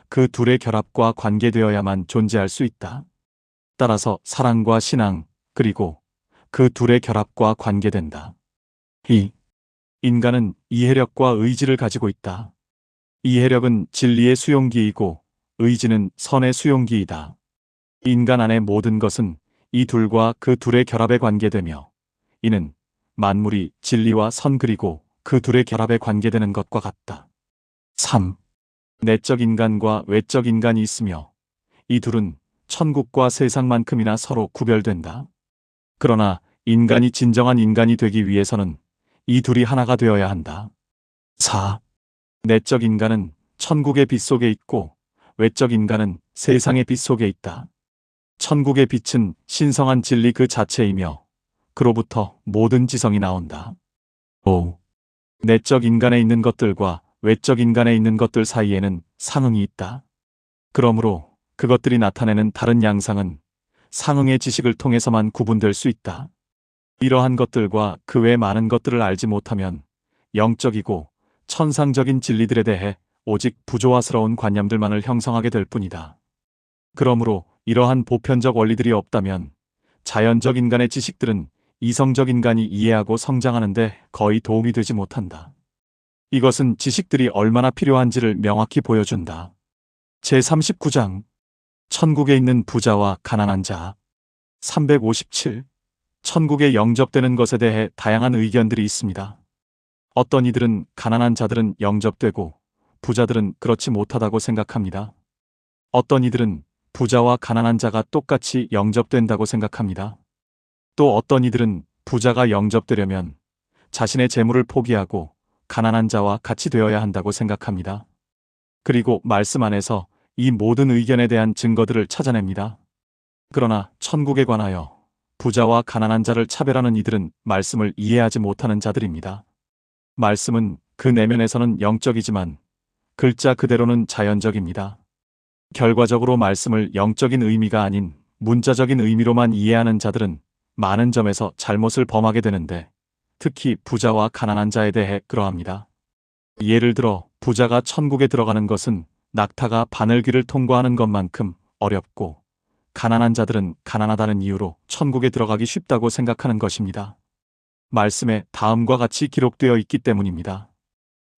그 둘의 결합과 관계되어야만 존재할 수 있다. 따라서 사랑과 신앙 그리고 그 둘의 결합과 관계된다. 2. 인간은 이해력과 의지를 가지고 있다. 이해력은 진리의 수용기이고 의지는 선의 수용기이다. 인간 안의 모든 것은 이 둘과 그 둘의 결합에 관계되며 이는 만물이 진리와 선 그리고 그 둘의 결합에 관계되는 것과 같다. 3. 내적 인간과 외적 인간이 있으며 이 둘은 천국과 세상만큼이나 서로 구별된다. 그러나 인간이 진정한 인간이 되기 위해서는 이 둘이 하나가 되어야 한다. 4. 내적 인간은 천국의 빛 속에 있고 외적 인간은 세상의 빛 속에 있다. 천국의 빛은 신성한 진리 그 자체이며 그로부터 모든 지성이 나온다. 5. 내적 인간에 있는 것들과 외적 인간에 있는 것들 사이에는 상응이 있다. 그러므로 그것들이 나타내는 다른 양상은 상응의 지식을 통해서만 구분될 수 있다. 이러한 것들과 그 외 많은 것들을 알지 못하면 영적이고 천상적인 진리들에 대해 오직 부조화스러운 관념들만을 형성하게 될 뿐이다. 그러므로 이러한 보편적 원리들이 없다면 자연적 인간의 지식들은 이성적 인간이 이해하고 성장하는 데 거의 도움이 되지 못한다. 이것은 지식들이 얼마나 필요한지를 명확히 보여준다. 제39장 천국에 있는 부자와 가난한 자 357. 천국에 영접되는 것에 대해 다양한 의견들이 있습니다. 어떤 이들은 가난한 자들은 영접되고 부자들은 그렇지 못하다고 생각합니다. 어떤 이들은 부자와 가난한 자가 똑같이 영접된다고 생각합니다. 또 어떤 이들은 부자가 영접되려면 자신의 재물을 포기하고 가난한 자와 같이 되어야 한다고 생각합니다. 그리고 말씀 안에서 이 모든 의견에 대한 증거들을 찾아냅니다. 그러나 천국에 관하여 부자와 가난한 자를 차별하는 이들은 말씀을 이해하지 못하는 자들입니다. 말씀은 그 내면에서는 영적이지만 글자 그대로는 자연적입니다. 결과적으로 말씀을 영적인 의미가 아닌 문자적인 의미로만 이해하는 자들은 많은 점에서 잘못을 범하게 되는데, 특히 부자와 가난한 자에 대해 그러합니다. 예를 들어 부자가 천국에 들어가는 것은 낙타가 바늘귀를 통과하는 것만큼 어렵고, 가난한 자들은 가난하다는 이유로 천국에 들어가기 쉽다고 생각하는 것입니다. 말씀에 다음과 같이 기록되어 있기 때문입니다.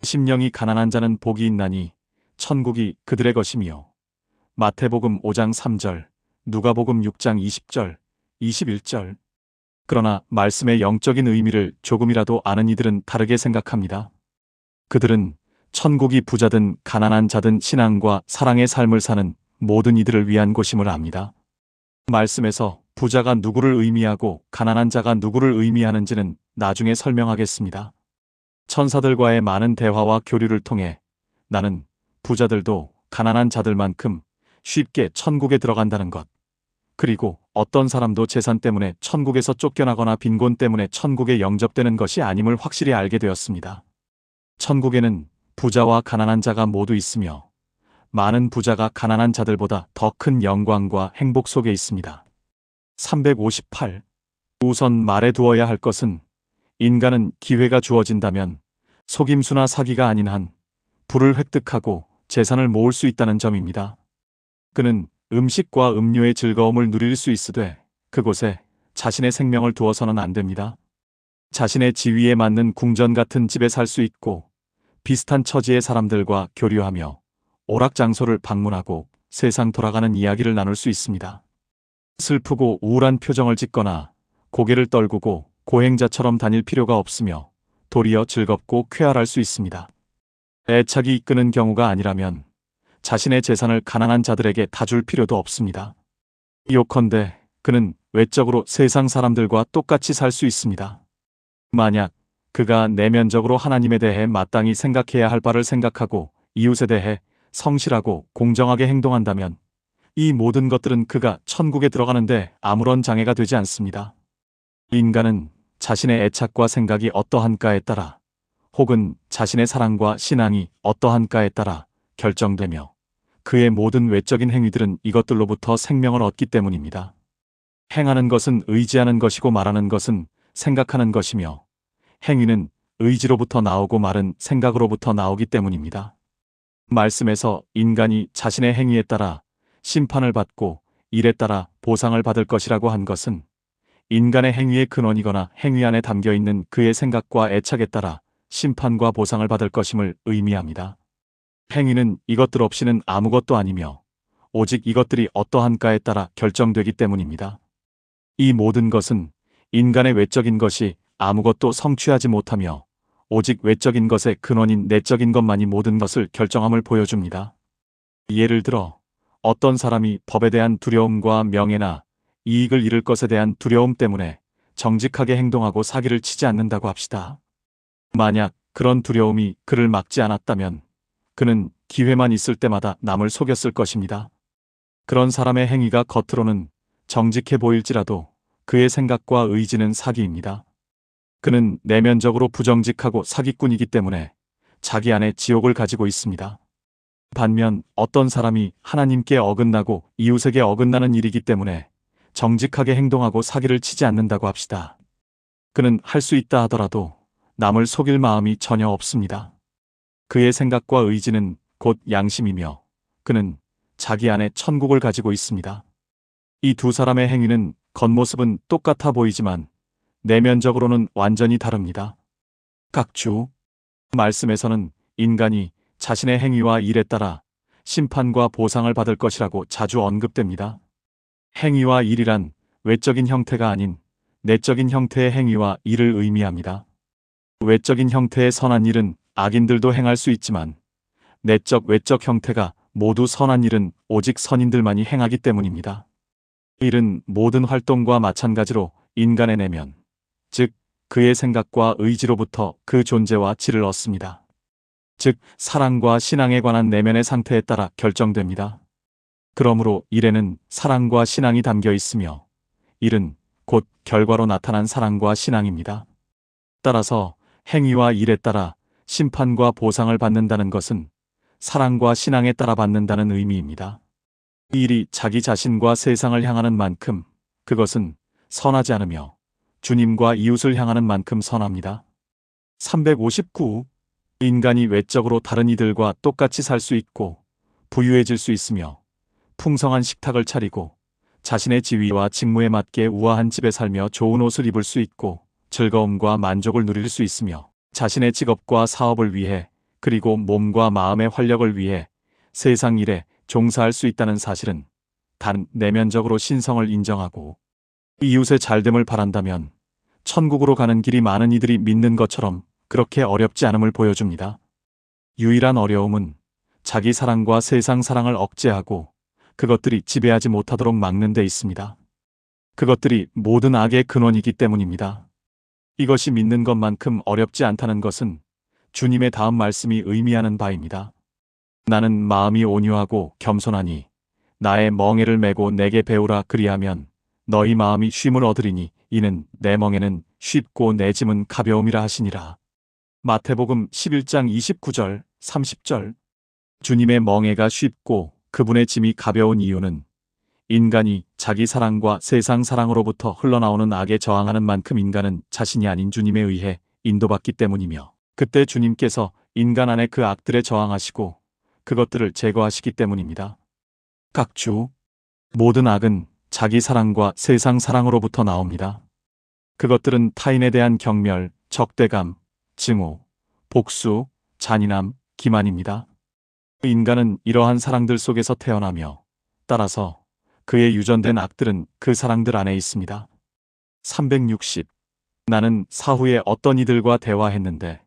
심령이 가난한 자는 복이 있나니 천국이 그들의 것이며. 마태복음 5장 3절, 누가복음 6장 20절, 21절. 그러나 말씀의 영적인 의미를 조금이라도 아는 이들은 다르게 생각합니다. 그들은 천국이 부자든 가난한 자든 신앙과 사랑의 삶을 사는 모든 이들을 위한 곳임을 압니다. 말씀에서 부자가 누구를 의미하고 가난한 자가 누구를 의미하는지는 나중에 설명하겠습니다. 천사들과의 많은 대화와 교류를 통해 나는 부자들도 가난한 자들만큼 쉽게 천국에 들어간다는 것, 그리고 어떤 사람도 재산 때문에 천국에서 쫓겨나거나 빈곤 때문에 천국에 영접되는 것이 아님을 확실히 알게 되었습니다. 천국에는 부자와 가난한 자가 모두 있으며 많은 부자가 가난한 자들보다 더 큰 영광과 행복 속에 있습니다. 358. 우선 말해 두어야 할 것은 인간은 기회가 주어진다면 속임수나 사기가 아닌 한 부를 획득하고 재산을 모을 수 있다는 점입니다. 그는 음식과 음료의 즐거움을 누릴 수 있으되 그곳에 자신의 생명을 두어서는 안 됩니다. 자신의 지위에 맞는 궁전 같은 집에 살 수 있고 비슷한 처지의 사람들과 교류하며 오락장소를 방문하고 세상 돌아가는 이야기를 나눌 수 있습니다. 슬프고 우울한 표정을 짓거나 고개를 떨구고 고행자처럼 다닐 필요가 없으며 도리어 즐겁고 쾌활할 수 있습니다. 애착이 이끄는 경우가 아니라면 자신의 재산을 가난한 자들에게 다 줄 필요도 없습니다. 요컨대 그는 외적으로 세상 사람들과 똑같이 살 수 있습니다. 만약 그가 내면적으로 하나님에 대해 마땅히 생각해야 할 바를 생각하고 이웃에 대해 성실하고 공정하게 행동한다면 이 모든 것들은 그가 천국에 들어가는데 아무런 장애가 되지 않습니다. 인간은 자신의 애착과 생각이 어떠한가에 따라 혹은 자신의 사랑과 신앙이 어떠한가에 따라 결정되며 그의 모든 외적인 행위들은 이것들로부터 생명을 얻기 때문입니다. 행하는 것은 의지하는 것이고 말하는 것은 생각하는 것이며 행위는 의지로부터 나오고 말은 생각으로부터 나오기 때문입니다. 말씀에서 인간이 자신의 행위에 따라 심판을 받고 일에 따라 보상을 받을 것이라고 한 것은 인간의 행위의 근원이거나 행위 안에 담겨 있는 그의 생각과 애착에 따라 심판과 보상을 받을 것임을 의미합니다. 행위는 이것들 없이는 아무것도 아니며 오직 이것들이 어떠한가에 따라 결정되기 때문입니다. 이 모든 것은 인간의 외적인 것이 아무것도 성취하지 못하며 오직 외적인 것의 근원인 내적인 것만이 모든 것을 결정함을 보여줍니다. 예를 들어 어떤 사람이 법에 대한 두려움과 명예나 이익을 잃을 것에 대한 두려움 때문에 정직하게 행동하고 사기를 치지 않는다고 합시다. 만약 그런 두려움이 그를 막지 않았다면 그는 기회만 있을 때마다 남을 속였을 것입니다. 그런 사람의 행위가 겉으로는 정직해 보일지라도 그의 생각과 의지는 사기입니다. 그는 내면적으로 부정직하고 사기꾼이기 때문에 자기 안에 지옥을 가지고 있습니다. 반면 어떤 사람이 하나님께 어긋나고 이웃에게 어긋나는 일이기 때문에 정직하게 행동하고 사기를 치지 않는다고 합시다. 그는 할 수 있다 하더라도 남을 속일 마음이 전혀 없습니다. 그의 생각과 의지는 곧 양심이며 그는 자기 안에 천국을 가지고 있습니다. 이 두 사람의 행위는 겉모습은 똑같아 보이지만 내면적으로는 완전히 다릅니다. 각주 말씀에서는 인간이 자신의 행위와 일에 따라 심판과 보상을 받을 것이라고 자주 언급됩니다. 행위와 일이란 외적인 형태가 아닌 내적인 형태의 행위와 일을 의미합니다. 외적인 형태의 선한 일은 악인들도 행할 수 있지만 내적 외적 형태가 모두 선한 일은 오직 선인들만이 행하기 때문입니다. 일은 모든 활동과 마찬가지로 인간의 내면, 즉 그의 생각과 의지로부터 그 존재와 질을 얻습니다. 즉 사랑과 신앙에 관한 내면의 상태에 따라 결정됩니다. 그러므로 일에는 사랑과 신앙이 담겨 있으며 일은 곧 결과로 나타난 사랑과 신앙입니다. 따라서 행위와 일에 따라 심판과 보상을 받는다는 것은 사랑과 신앙에 따라 받는다는 의미입니다. 이 일이 자기 자신과 세상을 향하는 만큼 그것은 선하지 않으며 주님과 이웃을 향하는 만큼 선합니다. 359. 인간이 외적으로 다른 이들과 똑같이 살 수 있고 부유해질 수 있으며 풍성한 식탁을 차리고 자신의 지위와 직무에 맞게 우아한 집에 살며 좋은 옷을 입을 수 있고 즐거움과 만족을 누릴 수 있으며 자신의 직업과 사업을 위해 그리고 몸과 마음의 활력을 위해 세상 일에 종사할 수 있다는 사실은 단 내면적으로 신성을 인정하고 이웃의 잘됨을 바란다면 천국으로 가는 길이 많은 이들이 믿는 것처럼 그렇게 어렵지 않음을 보여줍니다. 유일한 어려움은 자기 사랑과 세상 사랑을 억제하고 그것들이 지배하지 못하도록 막는 데 있습니다. 그것들이 모든 악의 근원이기 때문입니다. 이것이 믿는 것만큼 어렵지 않다는 것은 주님의 다음 말씀이 의미하는 바입니다. 나는 마음이 온유하고 겸손하니 나의 멍에를 메고 내게 배우라 그리하면 너희 마음이 쉼을 얻으리니 이는 내 멍에는 쉽고 내 짐은 가벼움이라 하시니라. 마태복음 11장 29절, 30절. 주님의 멍에가 쉽고 그분의 짐이 가벼운 이유는 인간이 자기 사랑과 세상 사랑으로부터 흘러나오는 악에 저항하는 만큼 인간은 자신이 아닌 주님에 의해 인도받기 때문이며 그때 주님께서 인간 안에 그 악들에 저항하시고 그것들을 제거하시기 때문입니다. 각주. 모든 악은 자기 사랑과 세상 사랑으로부터 나옵니다. 그것들은 타인에 대한 경멸, 적대감, 증오, 복수, 잔인함, 기만입니다. 인간은 이러한 사랑들 속에서 태어나며 따라서 그의 유전된 악들은 그 사랑들 안에 있습니다. 360. 나는 사후에 어떤 이들과 대화했는데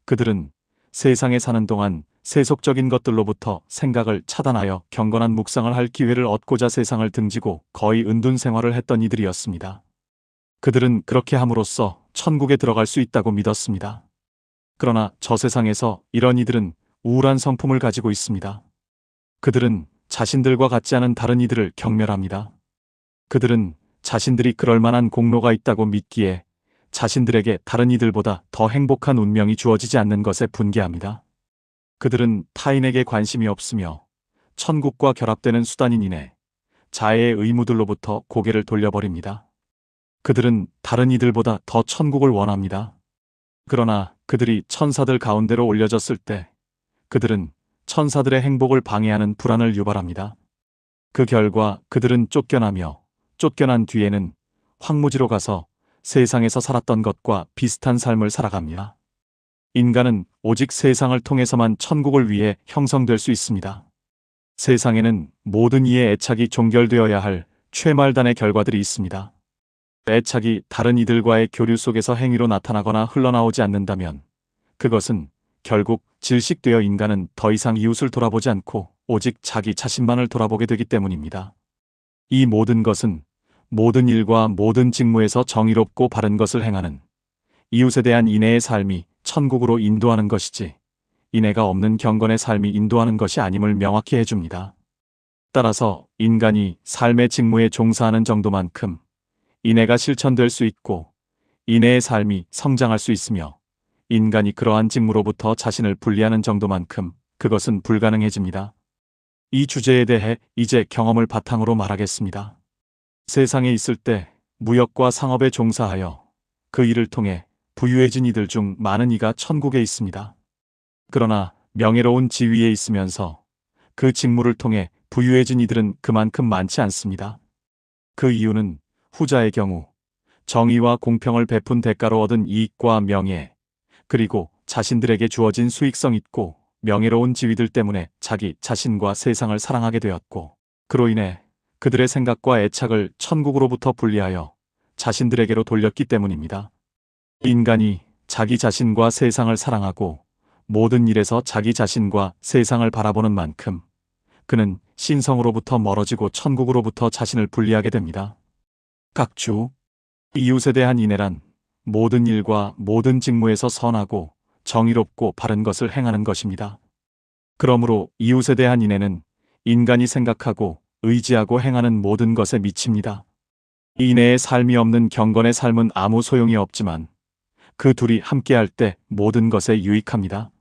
그들은 세상에 사는 동안 세속적인 것들로부터 생각을 차단하여 경건한 묵상을 할 기회를 얻고자 세상을 등지고 거의 은둔 생활을 했던 이들이었습니다. 그들은 그렇게 함으로써 천국에 들어갈 수 있다고 믿었습니다. 그러나 저 세상에서 이런 이들은 우울한 성품을 가지고 있습니다. 그들은 자신들과 같지 않은 다른 이들을 경멸합니다. 그들은 자신들이 그럴 만한 공로가 있다고 믿기에 자신들에게 다른 이들보다 더 행복한 운명이 주어지지 않는 것에 분개합니다. 그들은 타인에게 관심이 없으며 천국과 결합되는 수단인 이내 자해의 의무들로부터 고개를 돌려버립니다. 그들은 다른 이들보다 더 천국을 원합니다. 그러나 그들이 천사들 가운데로 올려졌을 때 그들은 천사들의 행복을 방해하는 불안을 유발합니다. 그 결과 그들은 쫓겨나며 쫓겨난 뒤에는 황무지로 가서 세상에서 살았던 것과 비슷한 삶을 살아갑니다. 인간은 오직 세상을 통해서만 천국을 위해 형성될 수 있습니다. 세상에는 모든 이의 애착이 종결되어야 할 최말단의 결과들이 있습니다. 애착이 다른 이들과의 교류 속에서 행위로 나타나거나 흘러나오지 않는다면 그것은 결국 질식되어 인간은 더 이상 이웃을 돌아보지 않고 오직 자기 자신만을 돌아보게 되기 때문입니다. 이 모든 것은 모든 일과 모든 직무에서 정의롭고 바른 것을 행하는 이웃에 대한 인애의 삶이 천국으로 인도하는 것이지 인애가 없는 경건의 삶이 인도하는 것이 아님을 명확히 해줍니다. 따라서 인간이 삶의 직무에 종사하는 정도만큼 인애가 실천될 수 있고 인애의 삶이 성장할 수 있으며 인간이 그러한 직무로부터 자신을 분리하는 정도만큼 그것은 불가능해집니다. 이 주제에 대해 이제 경험을 바탕으로 말하겠습니다. 세상에 있을 때 무역과 상업에 종사하여 그 일을 통해 부유해진 이들 중 많은 이가 천국에 있습니다. 그러나 명예로운 지위에 있으면서 그 직무를 통해 부유해진 이들은 그만큼 많지 않습니다. 그 이유는 후자의 경우 정의와 공평을 베푼 대가로 얻은 이익과 명예, 그리고 자신들에게 주어진 수익성 있고 명예로운 지위들 때문에 자기 자신과 세상을 사랑하게 되었고 그로 인해 그들의 생각과 애착을 천국으로부터 분리하여 자신들에게로 돌렸기 때문입니다. 인간이 자기 자신과 세상을 사랑하고 모든 일에서 자기 자신과 세상을 바라보는 만큼 그는 신성으로부터 멀어지고 천국으로부터 자신을 분리하게 됩니다. 각주, 이웃에 대한 인애란 모든 일과 모든 직무에서 선하고 정의롭고 바른 것을 행하는 것입니다. 그러므로 이웃에 대한 인애는 인간이 생각하고 의지하고 행하는 모든 것에 미칩니다. 인애의 삶이 없는 경건의 삶은 아무 소용이 없지만 그 둘이 함께할 때 모든 것에 유익합니다.